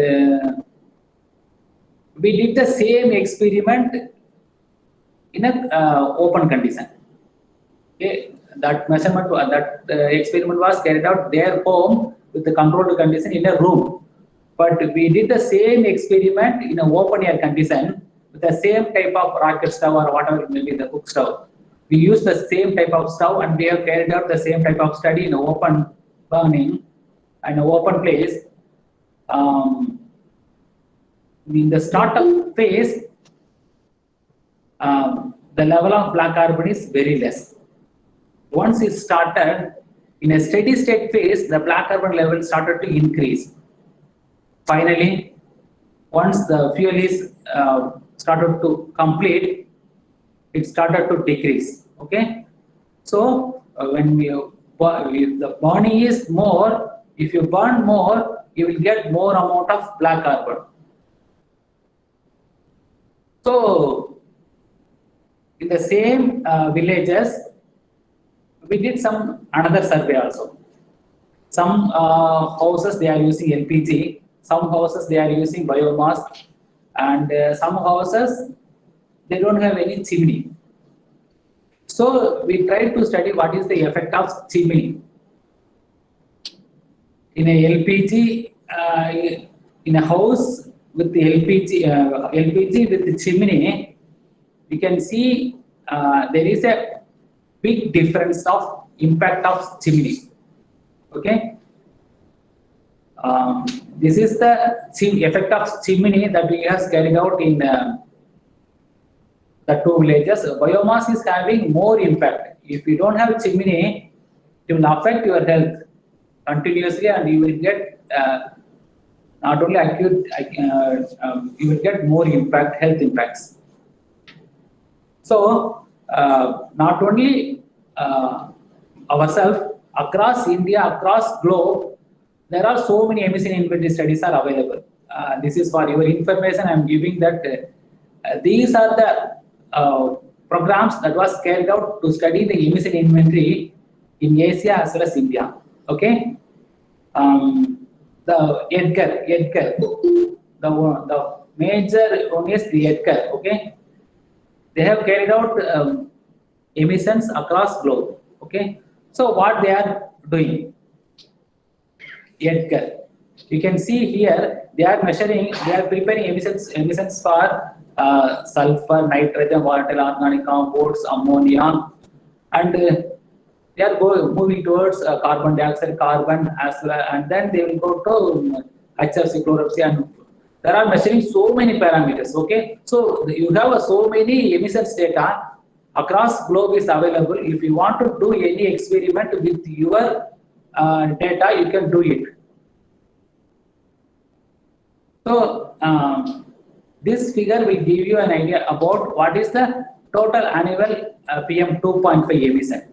we did the same experiment in a open condition. Okay, that measurement, experiment was carried out their home with the controlled condition in a room. But we did the same experiment in an open air condition with the same type of rocket stove or whatever it may be, the cook stove. We used the same type of stove, and we have carried out the same type of study in open burning and open place. In the startup phase, the level of black carbon is very less. Once it started, in a steady state phase, the black carbon level started to increase. Finally, once the fuel is started to complete, it started to decrease. Okay, so when the burning is more, if you burn more, you will get more amount of black carbon. So in the same villages, we did another survey also. Some houses they are using LPG, some houses they are using biomass, and some houses they don't have any chimney. So we tried to study what is the effect of chimney. In a LPG, in a house with the LPG with the chimney, you can see there is a big difference of impact of chimney. Okay. This is the effect of chimney that we have carried out in the two villages. Biomass is having more impact. If you don't have chimney, it will affect your health continuously, and you will get not only acute, you will get more health impacts. So not only ourselves, across India, across globe, there are so many emission inventory studies are available. This is for your information. I am giving that these are the programs that was carried out to study the emission inventory in Asia as well as India. Okay, the EDGAR, the major one is the EDGAR, okay. They have carried out emissions across globe, okay. So what they are doing? EDGAR. You can see here they are preparing emissions for sulfur, nitrogen, volatile organic compounds, ammonia, and they are moving towards carbon dioxide, carbon as well, and then they will go to HFC, chlorofc, and there are measuring so many parameters. Okay, so you have so many emissions data across globe is available. If you want to do any experiment with your data, you can do it. So this figure will give you an idea about what is the total annual PM 2.5 emission.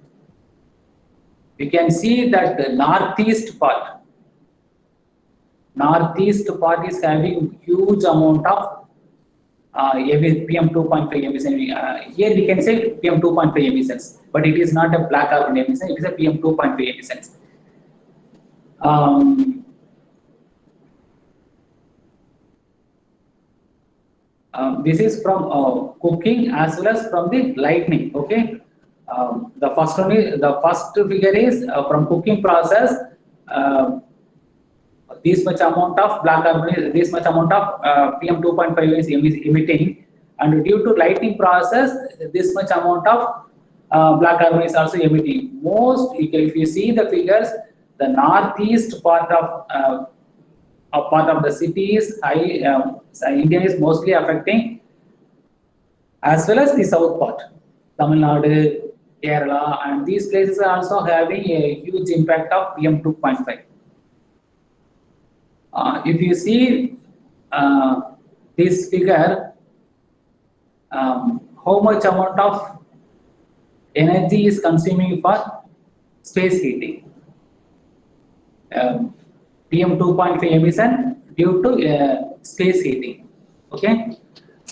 You can see that the northeast part is having huge amount of PM 2.5 emission. Here we can say PM 2.5 emissions, but it is not a black carbon emission, it is a PM 2.5 emissions. This is from cooking as well as from the lighting. Okay, the first figure is from cooking process. This much amount of black carbon, this much amount of PM 2.5 is emitting, and due to lighting process, this much amount of black carbon is also emitting. If you see the figures, the northeast part of the cities, India is mostly affecting, as well as the south part, Tamil Nadu, Kerala, and these places are also having a huge impact of PM 2.5. If you see this figure, how much amount of energy is consuming for space heating. PM 2.5 emission due to space heating. Okay,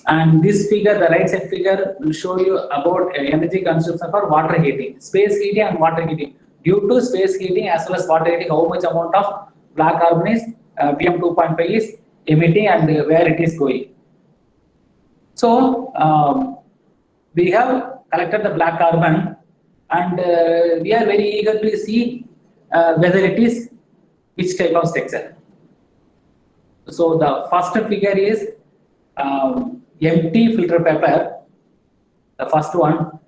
and this figure, the right side figure, will show you about energy consumption for water heating, space heating and water heating. Due to space heating as well as water heating, how much amount of black carbon is PM 2.5 is emitting and where it is going. So we have collected the black carbon, and we are very eager to see whether it is which type of structure. So the first figure is empty filter paper, the first one,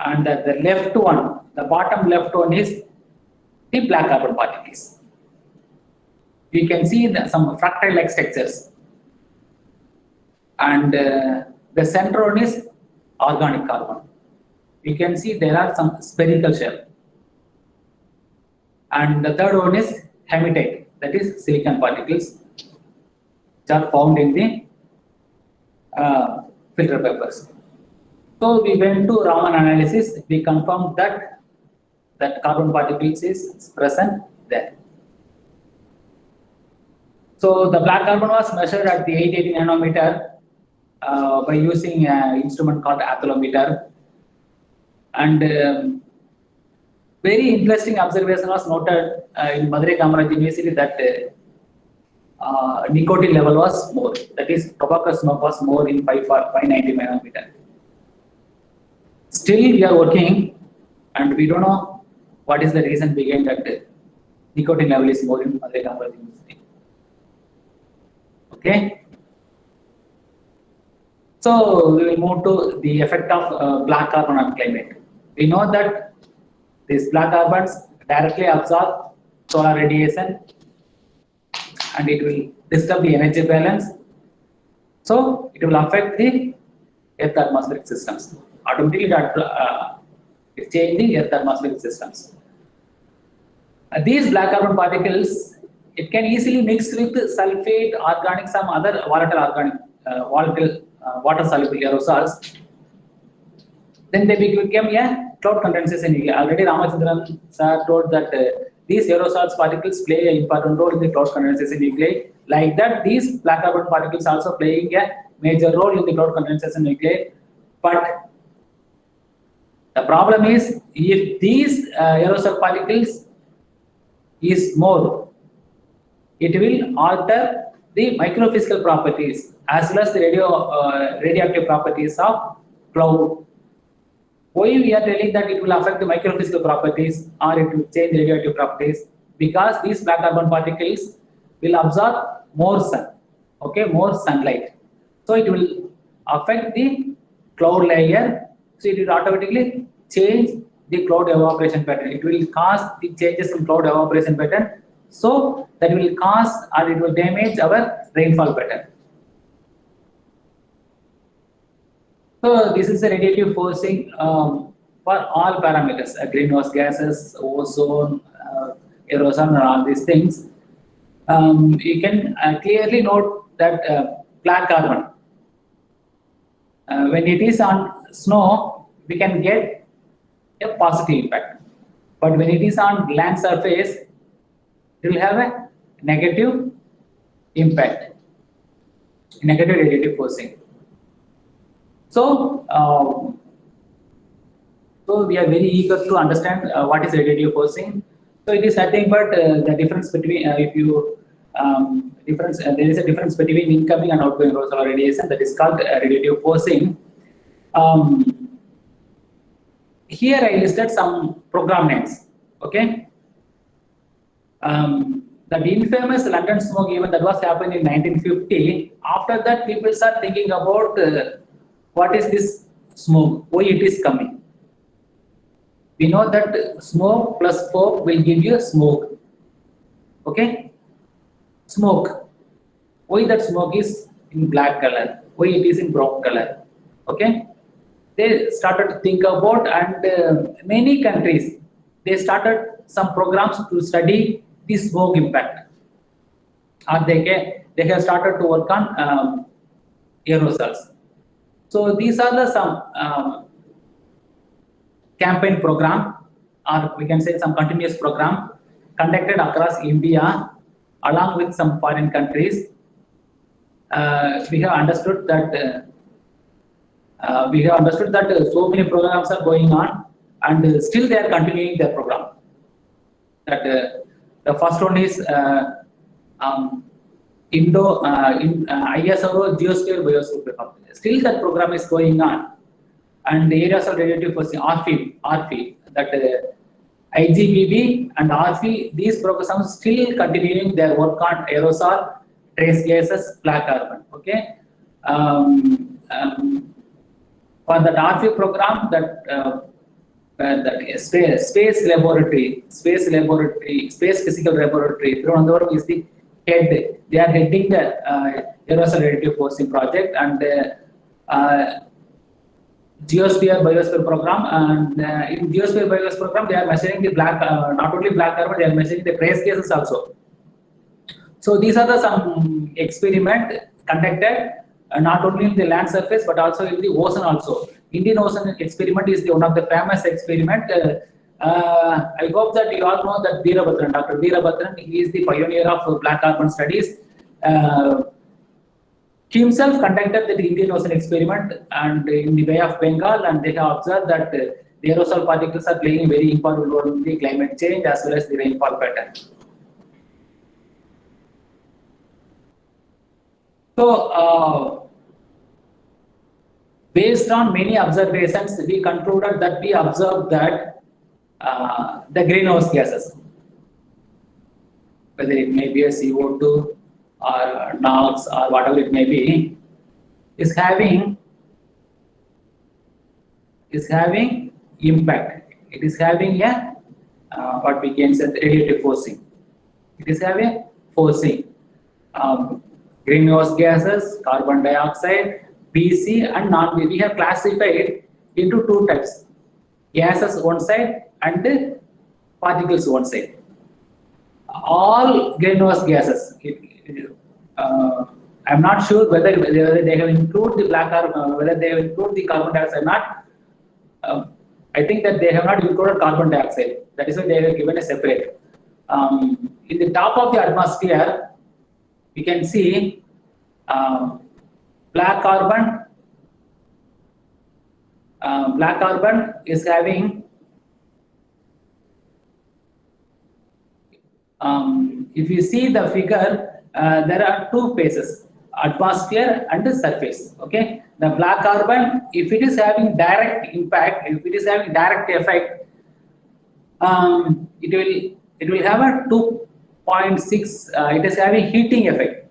and the left one, the bottom left one is the black carbon particles. You can see some fractile-like structures, and the center one is organic carbon. You can see there are some spherical shell, and the third one is hematite, that is silicon particles, which are found in the filter papers. So we went to Raman analysis. We confirmed that carbon particles is present there. So the black carbon was measured at the 880 nanometer by using an instrument called athelometer, and very interesting observation was noted in Madurai Kamaraj University that nicotine level was more, that is tobacco smoke was more in 590 nanometer. Still we are working, and we don't know what is the reason behind that nicotine level is more in Madurai Kamaraj University. Okay, so we will move to the effect of black carbon on climate. We know that these black carbons directly absorb solar radiation, and it will disturb the energy balance. So it will affect the earth atmospheric systems. Automatically it's changing Earth atmospheric systems. These black carbon particles, it can easily mix with sulfate, organic, some other volatile organic, water soluble aerosols. Then they become a cloud condensation. Already Ramachandran sir told that these aerosols particles play an important role in the cloud condensation nuclei. Like that, these black carbon particles also playing a major role in the cloud condensation nuclei. But the problem is, if these aerosol particles is more, it will alter the microphysical properties as well as the radioactive properties of cloud. Why we are telling that it will affect the microphysical properties or it will change the radioactive properties? Because these black carbon particles will absorb more sun, okay, more sunlight. So it will affect the cloud layer. So it will automatically change the cloud evaporation pattern. It will cause the changes in cloud evaporation pattern. So that will cause or it will damage our rainfall pattern. So this is a radiative forcing for all parameters, greenhouse gases, ozone, aerosol, and all these things. You can clearly note that black carbon, when it is on snow, we can get a positive impact. But when it is on land surface, it will have a negative impact, negative radiative forcing. So, so we are very eager to understand what is radiative forcing. So it is nothing but the difference between there is a difference between incoming and outgoing aerosol radiation that is called radiative forcing. Here I listed some program names. Okay. That infamous London smoke event that was happened in 1950. After that, people start thinking about what is this smoke, why it is coming. We know that smoke plus fog will give you smoke. Okay? Smoke. Why that smoke is in black color? Why it is in brown color? Okay? They started to think about, and many countries, they started some programs to study the smoke impact. Or they have started to work on aerosols. So these are the some campaign program, or we can say some continuous program conducted across India along with some foreign countries. We have understood that so many programs are going on, and still they are continuing their program. That the first one is ISRO Geosphere Biosphere. Still that program is going on, and the areas of radiative forcing RFI, that IGBB and RFI, these programs still continuing their work on aerosol, trace gases, black carbon. Okay. For that RFI program, that space physical laboratory, Thiruvananthapuram is the head. They are heading the aerosol radiative forcing project, and Geosphere Biosphere program. And in Geosphere Biosphere program, they are measuring the not only black carbon, they are measuring the trace gases also. So these are the some experiment conducted not only in the land surface but also in the ocean also. Indian Ocean experiment is one of the famous experiment. I hope that you all know that Veerabhadran, Dr. Veerabhadran, he is the pioneer of black carbon studies. He himself conducted the Indian Ocean experiment and in the Bay of Bengal, and they have observed that the aerosol particles are playing a very important role in the climate change as well as the rainfall pattern. So, based on many observations, we concluded that we observed that the greenhouse gases, whether it may be a CO2 or NOx or whatever it may be, is having impact. It is having a what we can say radiative forcing. It is having a forcing. Greenhouse gases, carbon dioxide, BC and non-BC. We have classified into two types: gases one side and particles one side. All greenhouse gases. I'm not sure whether they have included the black carbon, whether they have included the carbon dioxide or not. I think that they have not included carbon dioxide. That is why they have given a separate. In the top of the atmosphere, we can see black carbon. Black carbon is having, if you see the figure, there are two phases, atmosphere and the surface. Okay, the black carbon, if it is having direct impact, if it is having direct effect, it will have a 2.6. It is having heating effect.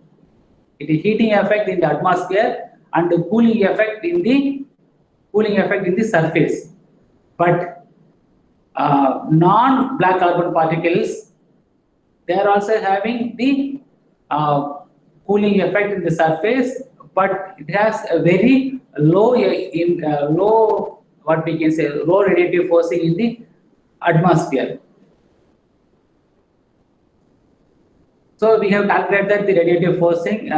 It is heating effect in the atmosphere and the cooling effect in the surface. But non-black carbon particles, they are also having the cooling effect in the surface, but it has a very low low, what we can say, low radiative forcing in the atmosphere. So we have calculated the radiative forcing,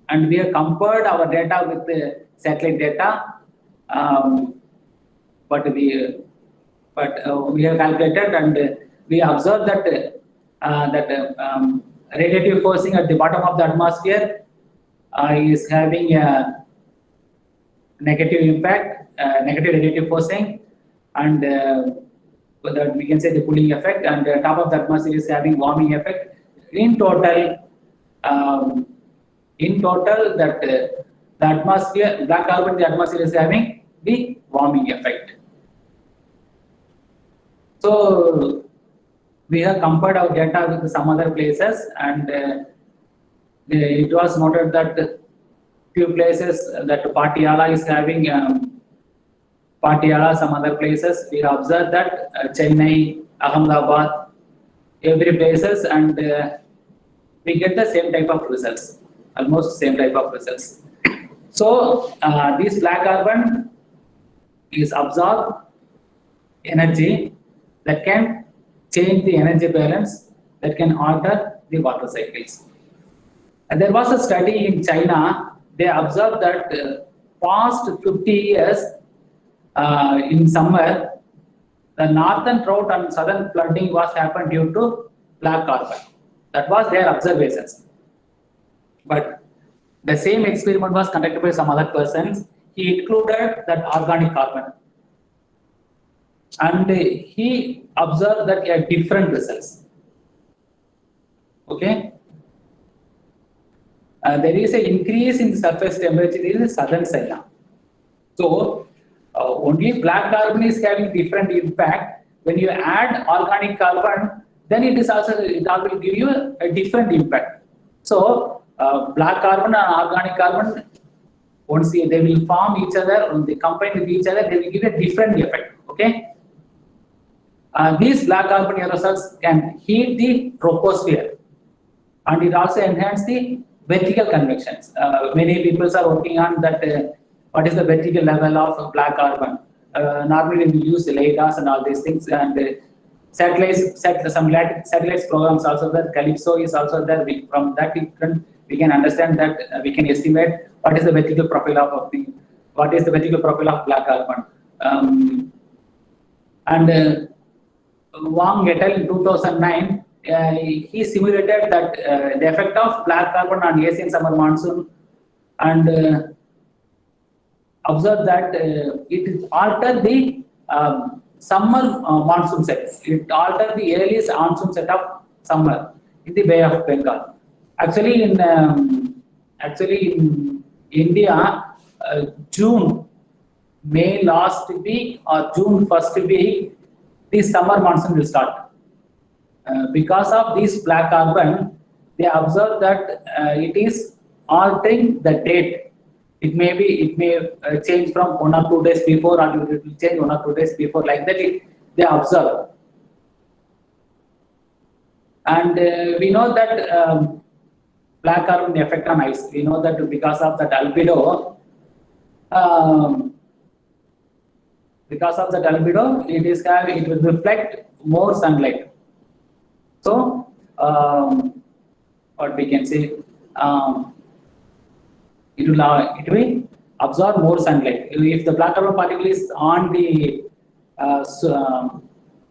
and we have compared our data with the satellite data. But we have calculated, and we observed that radiative forcing at the bottom of the atmosphere is having a negative impact, negative radiative forcing, and that we can say the cooling effect, and the top of the atmosphere is having warming effect. In total, that the atmosphere, black carbon, the atmosphere is having the warming effect. So we have compared our data with some other places, and it was noted that few places, that Patiala is having Patiala, some other places we have observed that Chennai, Ahmedabad, every places, and we get the same type of results, almost same type of results. So this black carbon is absorb energy that can change the energy balance, that can alter the water cycles. And there was a study in China. They observed that past 50 years, in summer, the northern drought and southern flooding was happened due to black carbon. That was their observations. But the same experiment was conducted by some other persons. He included that organic carbon, and he observed that he had different results. Okay. There is an increase in the surface temperature in the southern side now. So only black carbon is having different impact. When you add organic carbon, then it will give you a different impact. So black carbon and organic carbon, once they will form each other, when they combine with each other, they will give a different effect. Okay. These black carbon aerosols can heat the troposphere, and it also enhance the vertical convections. Many people are working on that. What is the vertical level of black carbon? Normally we use LiDARs and all these things, and satellites, some satellites programs also there. Calypso is also there. From that we can understand that we can estimate what is the vertical profile of black carbon. And Wang et al. In 2009, he simulated that the effect of black carbon on Asian summer monsoon, and observed that it altered the summer monsoon set. It altered the earliest monsoon set of summer in the Bay of Bengal. Actually, in India, May last week or June first week, the summer monsoon will start. Because of this black carbon, they observed that it is altering the date. It may change from 1 or 2 days before, or it will change 1 or 2 days before, like that they observe. And we know that black carbon effect on ice. We know that because of that albedo, it will reflect more sunlight. So what we can say, it will absorb more sunlight. If the black carbon particle is on the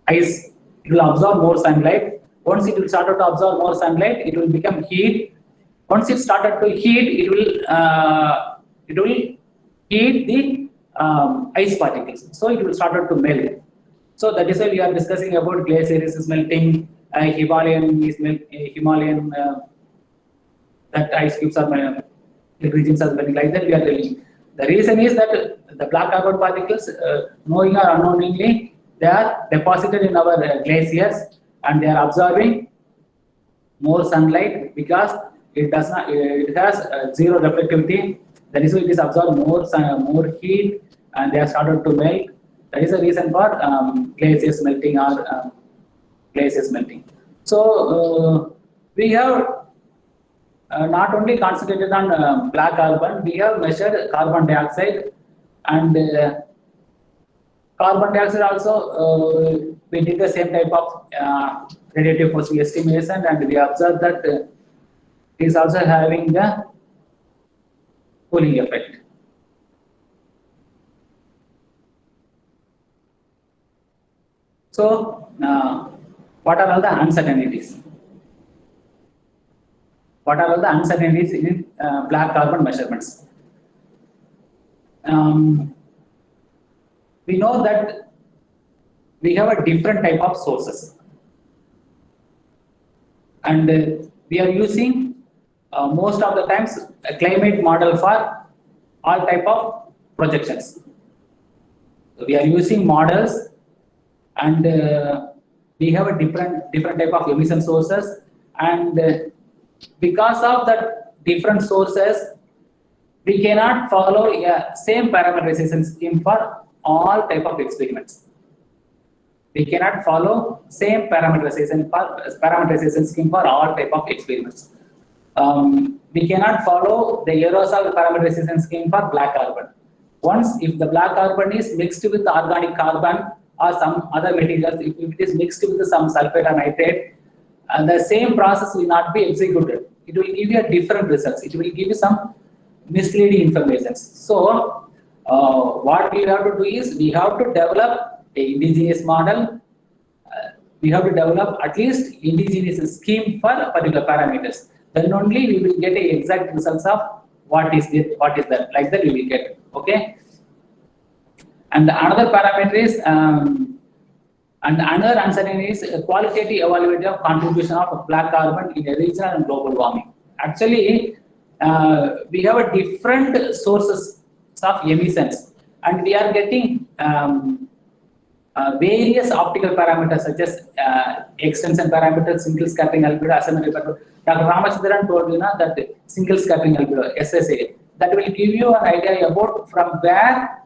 ice, it will absorb more sunlight. Once it will start to absorb more sunlight, it will become heat. Once it started to heat, it will heat the ice particles. So it will start to melt. So that is why we are discussing about glaciers melting, Himalayan that ice cubes are regions are melting, like that we are telling. The reason is that the black carbon particles, knowing or unknowingly, they are deposited in our glaciers and they are absorbing more sunlight because it does not. It has zero reflectivity. That is why it is absorbed more heat, and they have started to melt. That is the reason for glaciers melting or glaciers melting. So we have not only concentrated on black carbon, we have measured carbon dioxide, and carbon dioxide also we did the same type of radiative forcing estimation, and we observed that it is also having the cooling effect. So what are all the uncertainties? What are all the uncertainties in black carbon measurements? We know that we have a different type of sources, and we are using most of the times a climate model for all type of projections. So we are using models, and we have a different type of emission sources, and because of that different sources, we cannot follow a same parameterization scheme for all type of experiments. We cannot follow same parameterization scheme for all type of experiments. We cannot follow the aerosol parameterization scheme for black carbon. Once, if the black carbon is mixed with organic carbon or some other materials, if it is mixed with some sulfate or nitrate, the same process will not be executed. It will give you a different results. It will give you some misleading information. So what we have to do is we have to develop an indigenous model. We have to develop at least indigenous scheme for particular parameters. Then only we will get a exact results of what is that. Like that we will get. Okay. And the another parameter is and another uncertainty is qualitative evaluation of contribution of black carbon in a regional and global warming. Actually, we have a different sources of emissions, and we are getting various optical parameters such as extension parameters, single scattering albedo, asymmetry parameter. Dr. Ramachandran told you that single scattering albedo, SSA, that will give you an idea about from where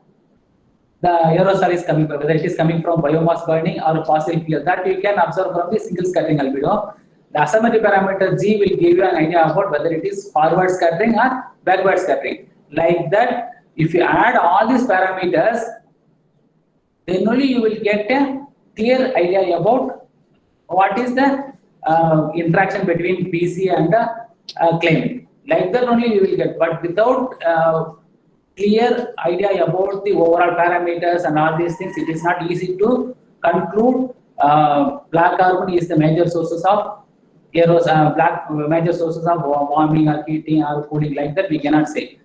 the aerosol is coming from, whether it is coming from biomass burning or fossil fuel. That you can observe from the single scattering albedo. The asymmetry parameter G will give you an idea about whether it is forward scattering or backward scattering. Like that, if you add all these parameters, then only you will get a clear idea about what is the interaction between BC and climate. Like that only you will get, but without clear idea about the overall parameters and all these things, it is not easy to conclude black carbon is the major sources of major sources of warming or heating or cooling. Like that we cannot say.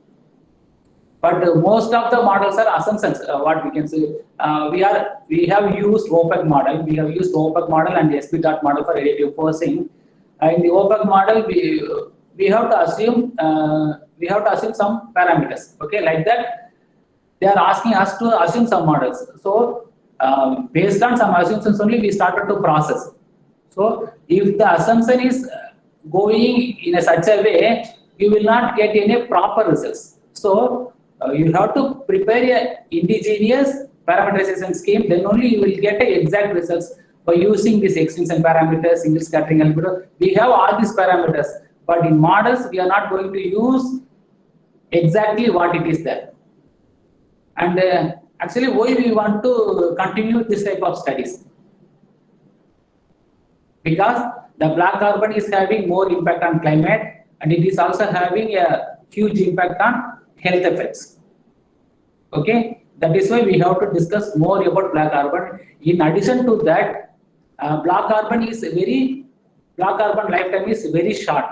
But most of the models are assumptions. What we can say, we have used OPEC model. We have used OPEC model and the SP dot model for radiative forcing. In the OPEC model, we have to assume some parameters. Okay, like that, they are asking us to assume some models. So based on some assumptions only, we started to process. So if the assumption is going in a such a way, you will not get any proper results. So you have to prepare a indigenous parameterization scheme. Then only you will get a exact results by using these extension parameters, single scattering albedo. We have all these parameters, but in models we are not going to use exactly what it is there. And actually, why we want to continue this type of studies? Because the black carbon is having more impact on climate, and it is also having a huge impact on health effects. Okay, that is why we have to discuss more about black carbon. In addition to that, black carbon lifetime is very short.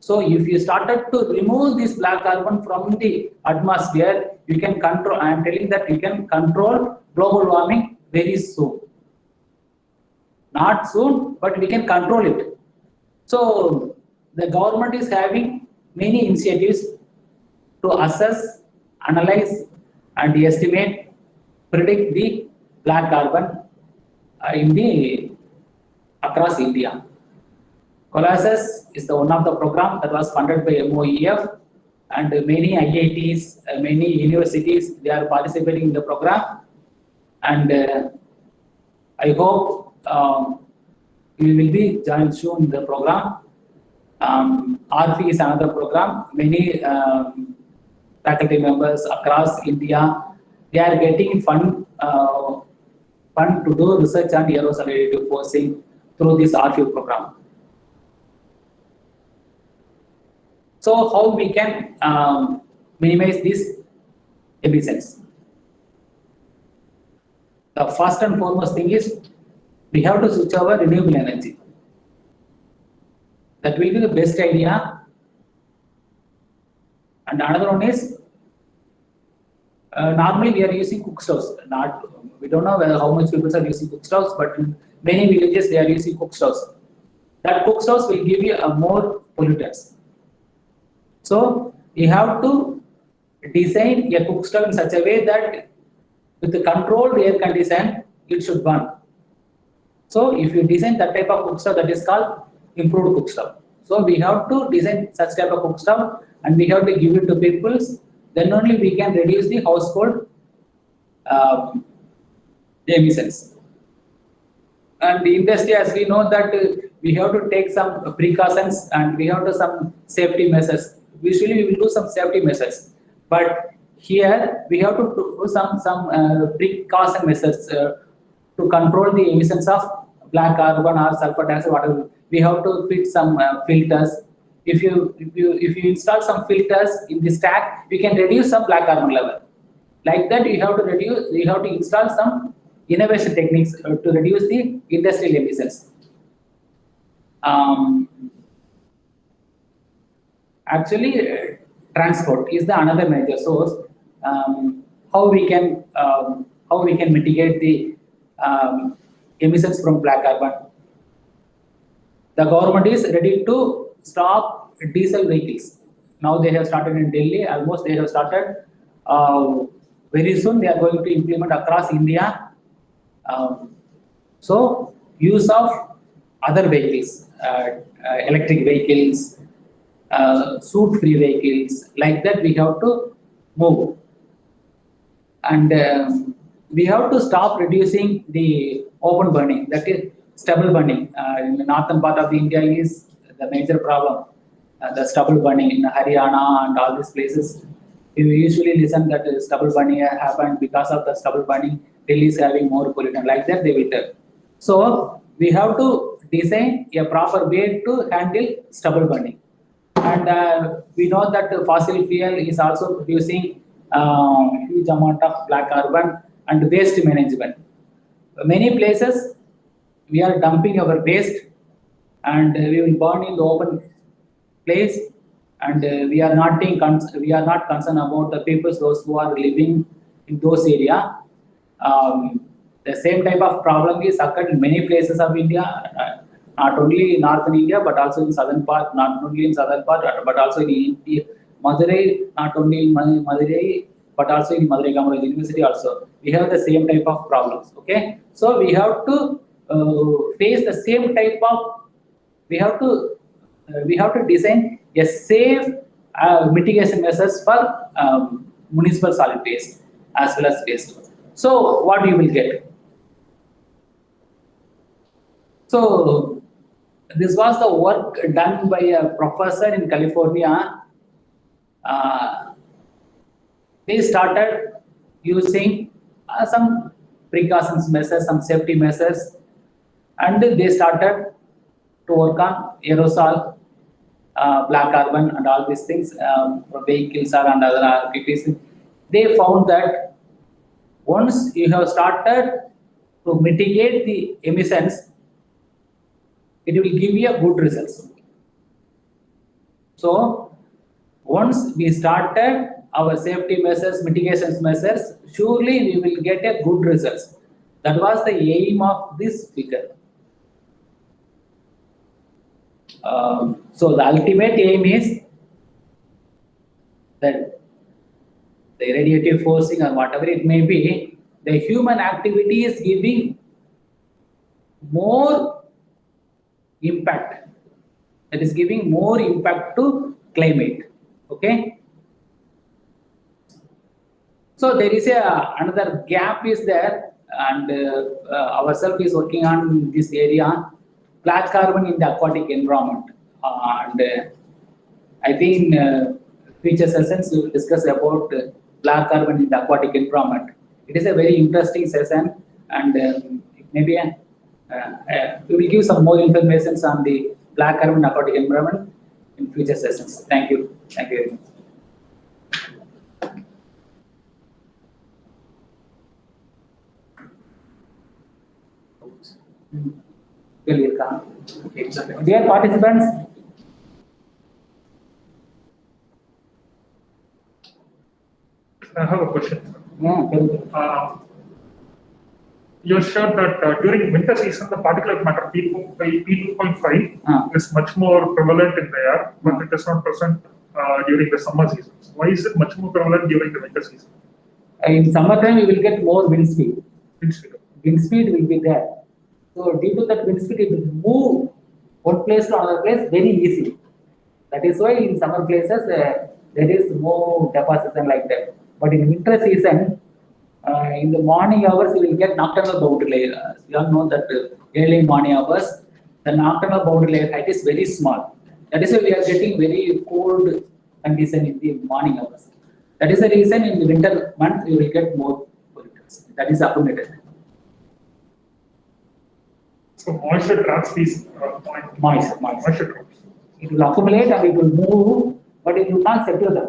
So if you started to remove this black carbon from the atmosphere, you can control. I am telling that you can control global warming very soon. Not soon, but we can control it. So the government is having many initiatives to assess, analyze, and estimate, predict the black carbon in the across India. Colossus is the one of the program that was funded by MOEF, and many IITs, many universities, they are participating in the program. And I hope we will be joined soon in the program. RFI is another program. Many faculty members across India, they are getting fund to do research on aerosol additive forcing through this RFI program. So how we can minimize these emissions? The first and foremost thing is we have to switch over renewable energy. That will be the best idea. And another one is normally we are using cook stoves. We don't know how much people are using cook stoves, but in many villages they are using cook stoves. That cook stoves will give you more pollutants. So you have to design a cook stove in such a way that with the controlled air condition, it should burn. So if you design that type of cook stove, that is called improved cook stove. So we have to design such type of cook stove and we have to give it to people. Then only we can reduce the household emissions. And the industry, as we know that we have to take some precautions and we have to some safety measures. Usually we will do some safety measures, but here we have to do some precaution measures to control the emissions of black carbon or sulfur dioxide, whatever. We have to fit some filters. If you install some filters in the stack, we can reduce some black carbon level. Like that, you have to install some innovation techniques to reduce the industrial emissions. Actually, transport is the another major source. How we can mitigate the emissions from black carbon? The government is ready to stop diesel vehicles. Now they have started in Delhi. Almost they have started. Very soon they are going to implement across India. So use of other vehicles, electric vehicles, soot-free vehicles, like that we have to move. And we have to stop reducing the open burning, that is stubble burning. In the northern part of India is the major problem, the stubble burning in Haryana and all these places. We usually listen that stubble burning happened because of the stubble burning. Delhi is having more pollutant, like that they will tell. So we have to design a proper way to handle stubble burning. And we know that fossil fuel is also producing huge amount of black carbon and waste management. Many places we are dumping our waste and we will burn in the open place, and we are not concerned about the people those who are living in those areas. The same type of problem is occurred in many places of India. Not only in northern India, but also in southern part, not only in southern part, but also in Madurai, not only in Madurai, but also in Madurai Kamaraj University also. We have the same type of problems, okay? So we have to face the same type of, we have to design a safe mitigation measures for municipal solid waste as well as waste. So what we will get? So this was the work done by a professor in California. They started using some precautions measures, some safety measures, and they started to work on aerosol, black carbon and all these things, vehicles and other activities. They found that once you have started to mitigate the emissions, it will give you a good results. So once we started our safety measures, mitigation measures, surely we will get a good results. That was the aim of this figure. So the ultimate aim is that the radiative forcing or whatever it may be, the human activity is giving more impact. That is giving more impact to climate. Okay. So there is another gap is there, and ourselves is working on this area, black carbon in the aquatic environment. I think future sessions we will discuss about black carbon in the aquatic environment. It is a very interesting session, and maybe we will give some more information on the black carbon aquatic environment in future sessions. Thank you. Thank you very much. Dear participants, I have a question. yeah, You showed that during winter season, the particulate matter P2.5 is much more prevalent in the air, but it is not present during the summer season. Why is it much more prevalent during the winter season? in summertime we will get more wind speed. Instead of- Wind speed will be there. So due to that wind speed, it will move one place to another place very easily. That is why in summer places there is no deposition like that. But in winter season, in the morning hours, you will get nocturnal boundary layer. You all know that early morning hours, the nocturnal boundary layer height is very small. That is why we are getting very cold condition in the morning hours. That is the reason in the winter month you will get more pollutants. That is accumulated. So moisture traps these Moisture. traps. It will accumulate and it will move, but it will not settle down.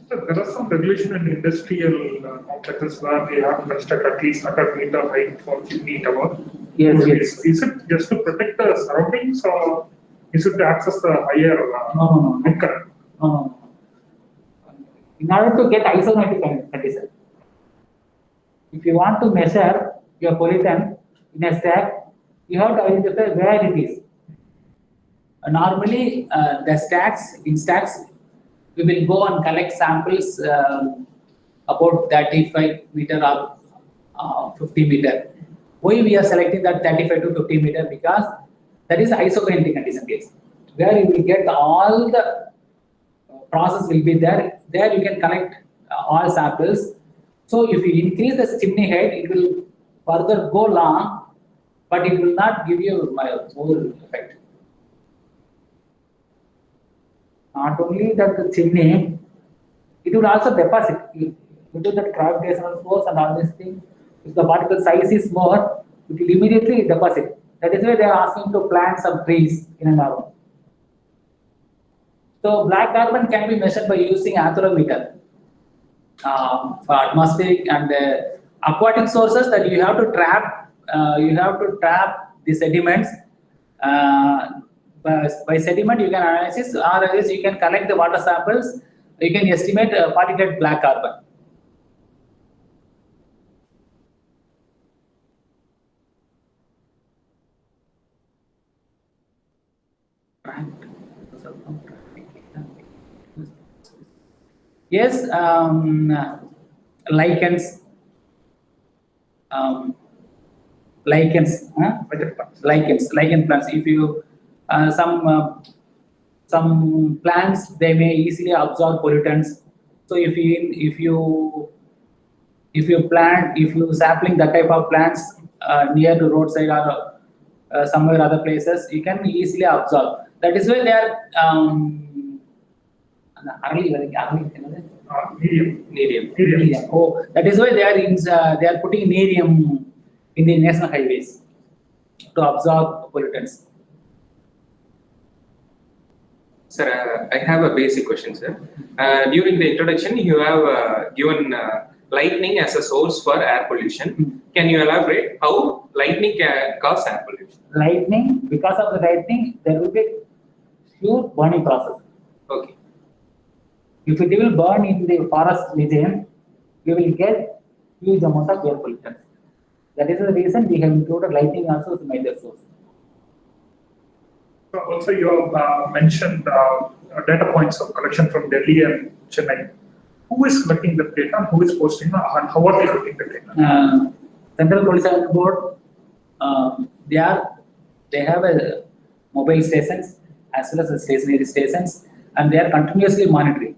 So there are some regulation in industrial complexes where they have to construct at least 100 meter height for chimney tower. Yes, yes. Is it just to protect the surroundings or is it to access the higher No. wind current? In order to get isometric condition, if you want to measure your pollutant in a stack, you have to identify where it is. Normally, the stacks, we will go and collect samples about 35 meter or 50 meter. Why we are selecting that 35 to 50 meter? Because that is isokinetic condition case, where you will get all the process will be there. There you can collect all samples. So if you increase the chimney height, it will further go long, but it will not give you more effect. Not only that the chimney, it will also deposit. Due to that gravitational force and all these things, if the particle size is more, it will immediately deposit. That is why they are asking to plant some trees in and around. So black carbon can be measured by using anthropometer for atmospheric and aquatic sources that you have to trap. You have to trap the sediments. By sediment you can analyze, or else you can collect the water samples. You can estimate particulate black carbon. Yes, lichens. Lichen plants. If you some plants, they may easily absorb pollutants. So if you sapling that type of plants near the roadside or somewhere other places, you can easily absorb. That is why they are medium. Oh, that is why they are putting nerium in the national highways to absorb pollutants. Sir, I have a basic question, sir. During the introduction, you have given lightning as a source for air pollution. Can you elaborate how lightning can cause air pollution? Lightning, because of the lightning, there will be huge burning process. Okay. If it will burn in the forest region, we will get huge amount of air pollution. That is the reason we have included lightning also as a major source. Also, you have mentioned data points of collection from Delhi and Chennai. Who is collecting the data and who is posting and how are they collecting the data? Central Pollution Board, they have a mobile stations as well as the stationary stations, and they are continuously monitoring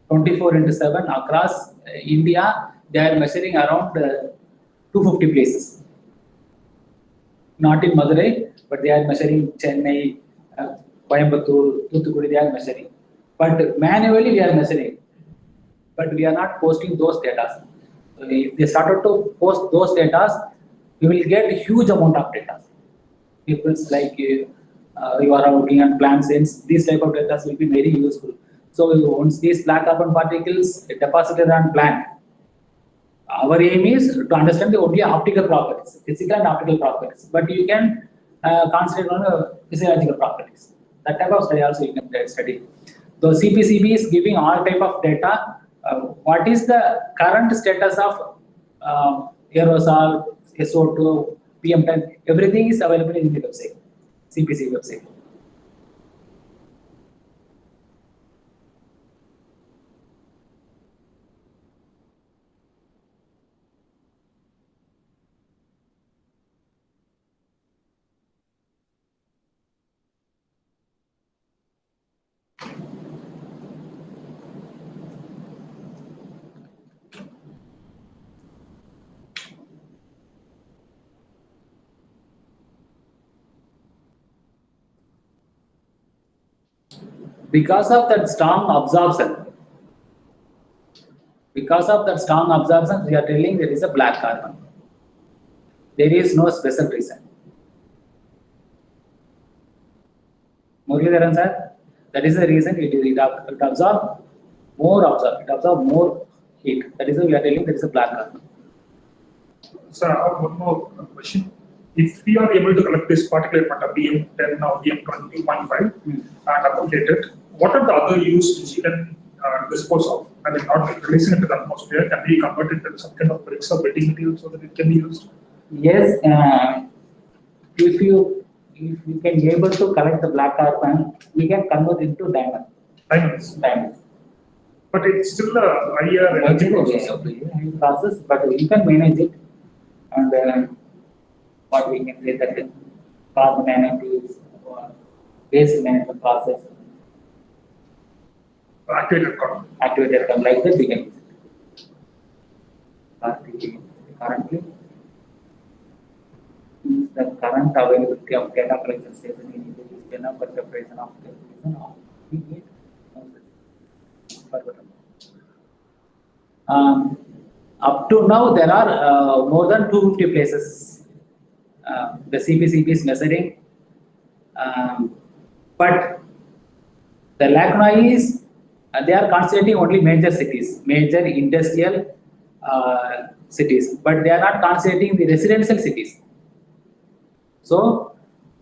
24/7 across India. They are measuring around 250 places. Not in Madurai, but they are measuring Chennai, Coimbatore, Thoothukudi, they are measuring. But manually we are measuring. But we are not posting those data. If they started to post those data, you will get a huge amount of data. People like you are looking at plant sense, these type of data will be very useful. So once these black carbon particles deposited on plant, our aim is to understand the only optical properties, physical and optical properties. But you can concentrate on the physiological properties. That type of study also you can study. So CPCB is giving all type of data. What is the current status of aerosol, SO2, PM10? Everything is available in the website, CPCB website. Because of that strong absorption, we are telling there is a black carbon. There is no special reason. Muralidharan sir, that is the reason it absorbs more heat. That is why we are telling there is a black carbon. Sir, I have one more question. If we are able to collect this particulate matter PM10 or PM20.5 and accumulate it, what are the other uses which you can dispose of? I mean, not releasing it to the atmosphere, can be converted into some kind of bricks or building material so that it can be used? Yes, if you can be able to collect the black carbon, we can convert it into diamond. Diamonds. But it's still a higher energy process, but you can manage it. And what we can say that carbon nanotubes or waste management process. Activated carbon. Activated carbon, like that we can use it. Currently, the current availability of data collection station in India is enough for preparation of the reason of we need up to now there are more than 250 places the CPCB is measuring, but the Lucknow is they are concentrating only major cities, major industrial cities, but they are not concentrating the residential cities. So,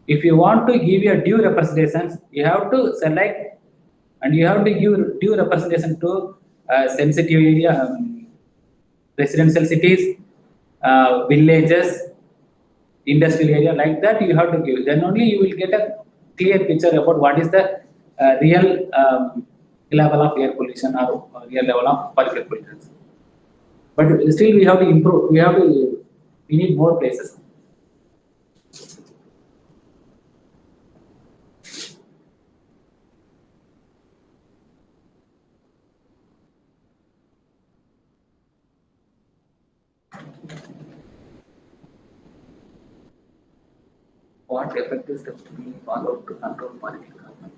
if you want to give your due representations, you have to select and you have to give due representation to sensitive area, residential cities, villages, industrial area, like that you have to give. Then only you will get a clear picture about what is the real level of air pollution or real level of particle pollutants. But still we have to improve. We need more places. What effective steps to be followed to control particle carbon?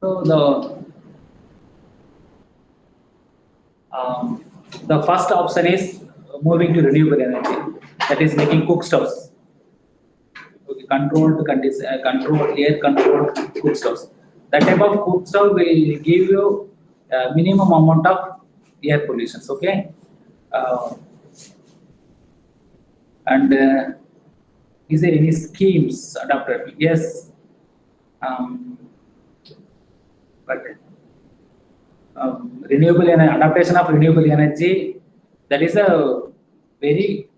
So the first option is moving to renewable energy, that is making cook stoves. Okay, controlled air controlled cook stoves. That type of cook stove will give you minimum amount of air pollution. Okay, and is there any schemes adopted? Yes, but adaptation of renewable energy, that is a very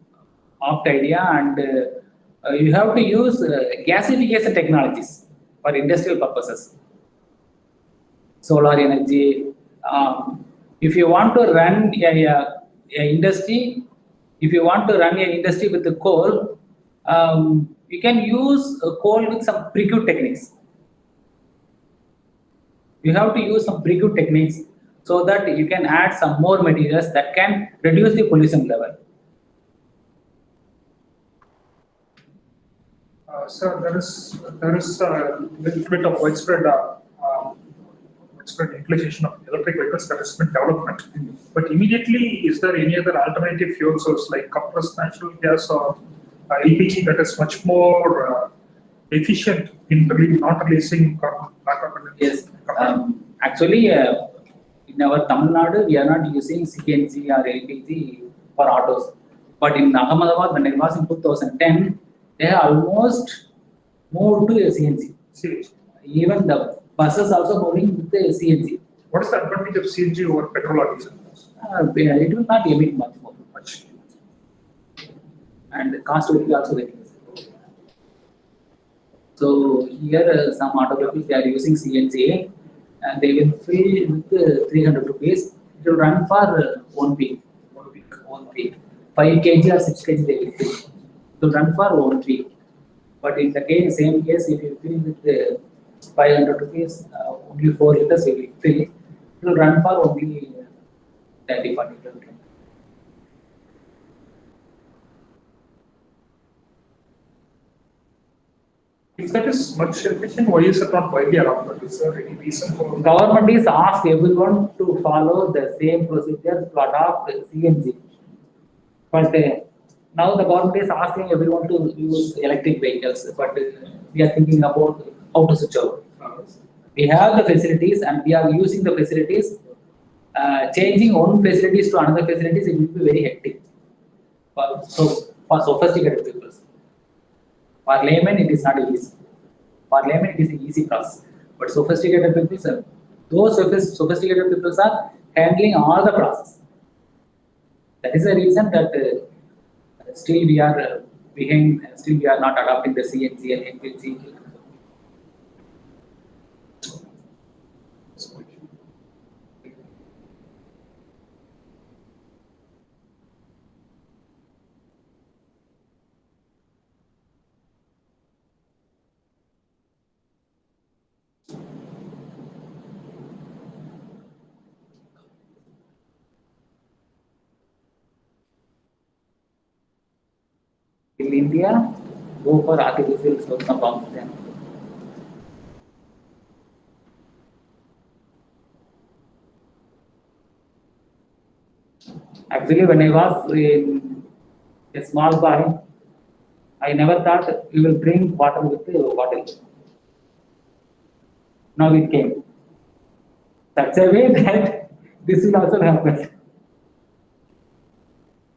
opt idea, and you have to use gasification technologies for industrial purposes. Solar energy. If you want to run a industry, if you want to run an industry with the coal, you can use coal with some pre-cure techniques. You have to use some pre-cure techniques so that you can add some more materials that can reduce the pollution level. Sir, there is a little bit of widespread utilization of electric vehicles that has been development. But immediately, is there any other alternative fuel source like compressed natural gas or LPG that is much more efficient in not releasing black carbon? Yes, actually, in our Tamil Nadu, we are not using CNG or LPG for autos. But in Ahmedabad, when I was in 2010, they have almost moved to a CNG. Even the buses also moving with the CNG. What is the advantage of CNG over petrol or diesel? It will not emit much more. And the cost will be also reduced. So here some automobiles they are using CNG and they will fill with 300 rupees. It will run for 1 week. 1 week. 5 kg or 6 kg they will fill. It will run for 1 week. But in the same case, if you fill with 500 rupees, only 4 liters you will fill. It will run for only 30-40 kilometers. If that is much efficient, why is it not widely adopted? Is there any reason for that? Government is asked everyone to follow the same procedure to adopt CNG. But now the government is asking everyone to use electric vehicles, but we are thinking about how to switch over. We have the facilities and we are using the facilities. Changing one facilities to another facilities, it will be very hectic. For sophisticated people. For laymen, it is not easy. For laymen, it is an easy process. But sophisticated people, those sophisticated people are handling all the process. That is the reason that still we are behind, still we are not adopting the CNG and LPG. In India, go for artificial source of oxygen. Actually, when I was in a small boy, I never thought we will drink water with a bottle. Now it came. Such a way that this will also happen.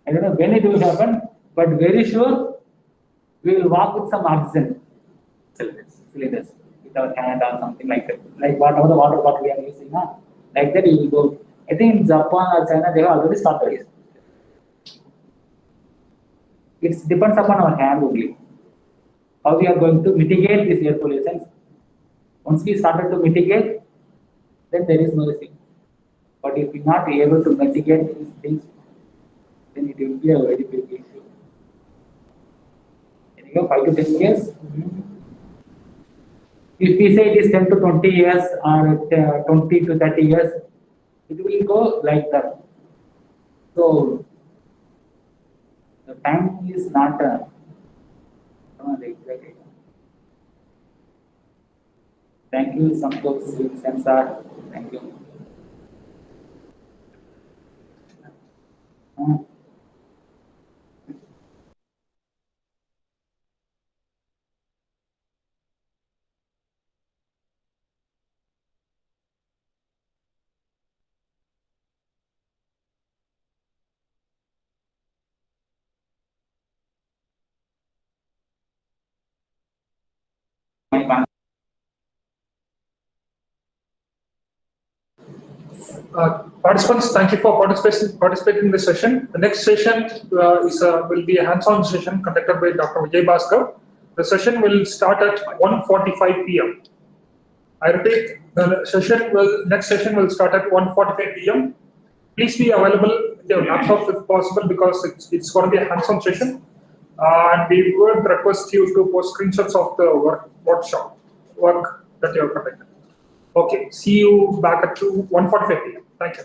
I don't know when it will happen, but very sure we will walk with some oxygen cylinders with our hand or something like that. Like whatever the water bottle we are using, like that you will go. I think in Japan or China they have already started it. It depends upon our hand only. How we are going to mitigate this air pollution. Once we started to mitigate, then there is no issue. But if we are not able to mitigate these things, then it will be a very big issue. Anyway, 5 to 10 years. If we say it is 10 to 20 years or 20 to 30 years, it will go like that. So the time is not exactly. Thank you, Santosh, Sensar. Thank you. Participants, thank you for participating in this session. The next session will be a hands-on session conducted by Dr. Vijay Bhaskar. The session will start at 1:45 p.m. I repeat, the next session will start at 1:45 p.m. Please be available with your laptop if possible, because it's going to be a hands-on session. And we would request you to post screenshots of the work that you have conducted. Okay, see you back at 1:45 p.m. Thank you.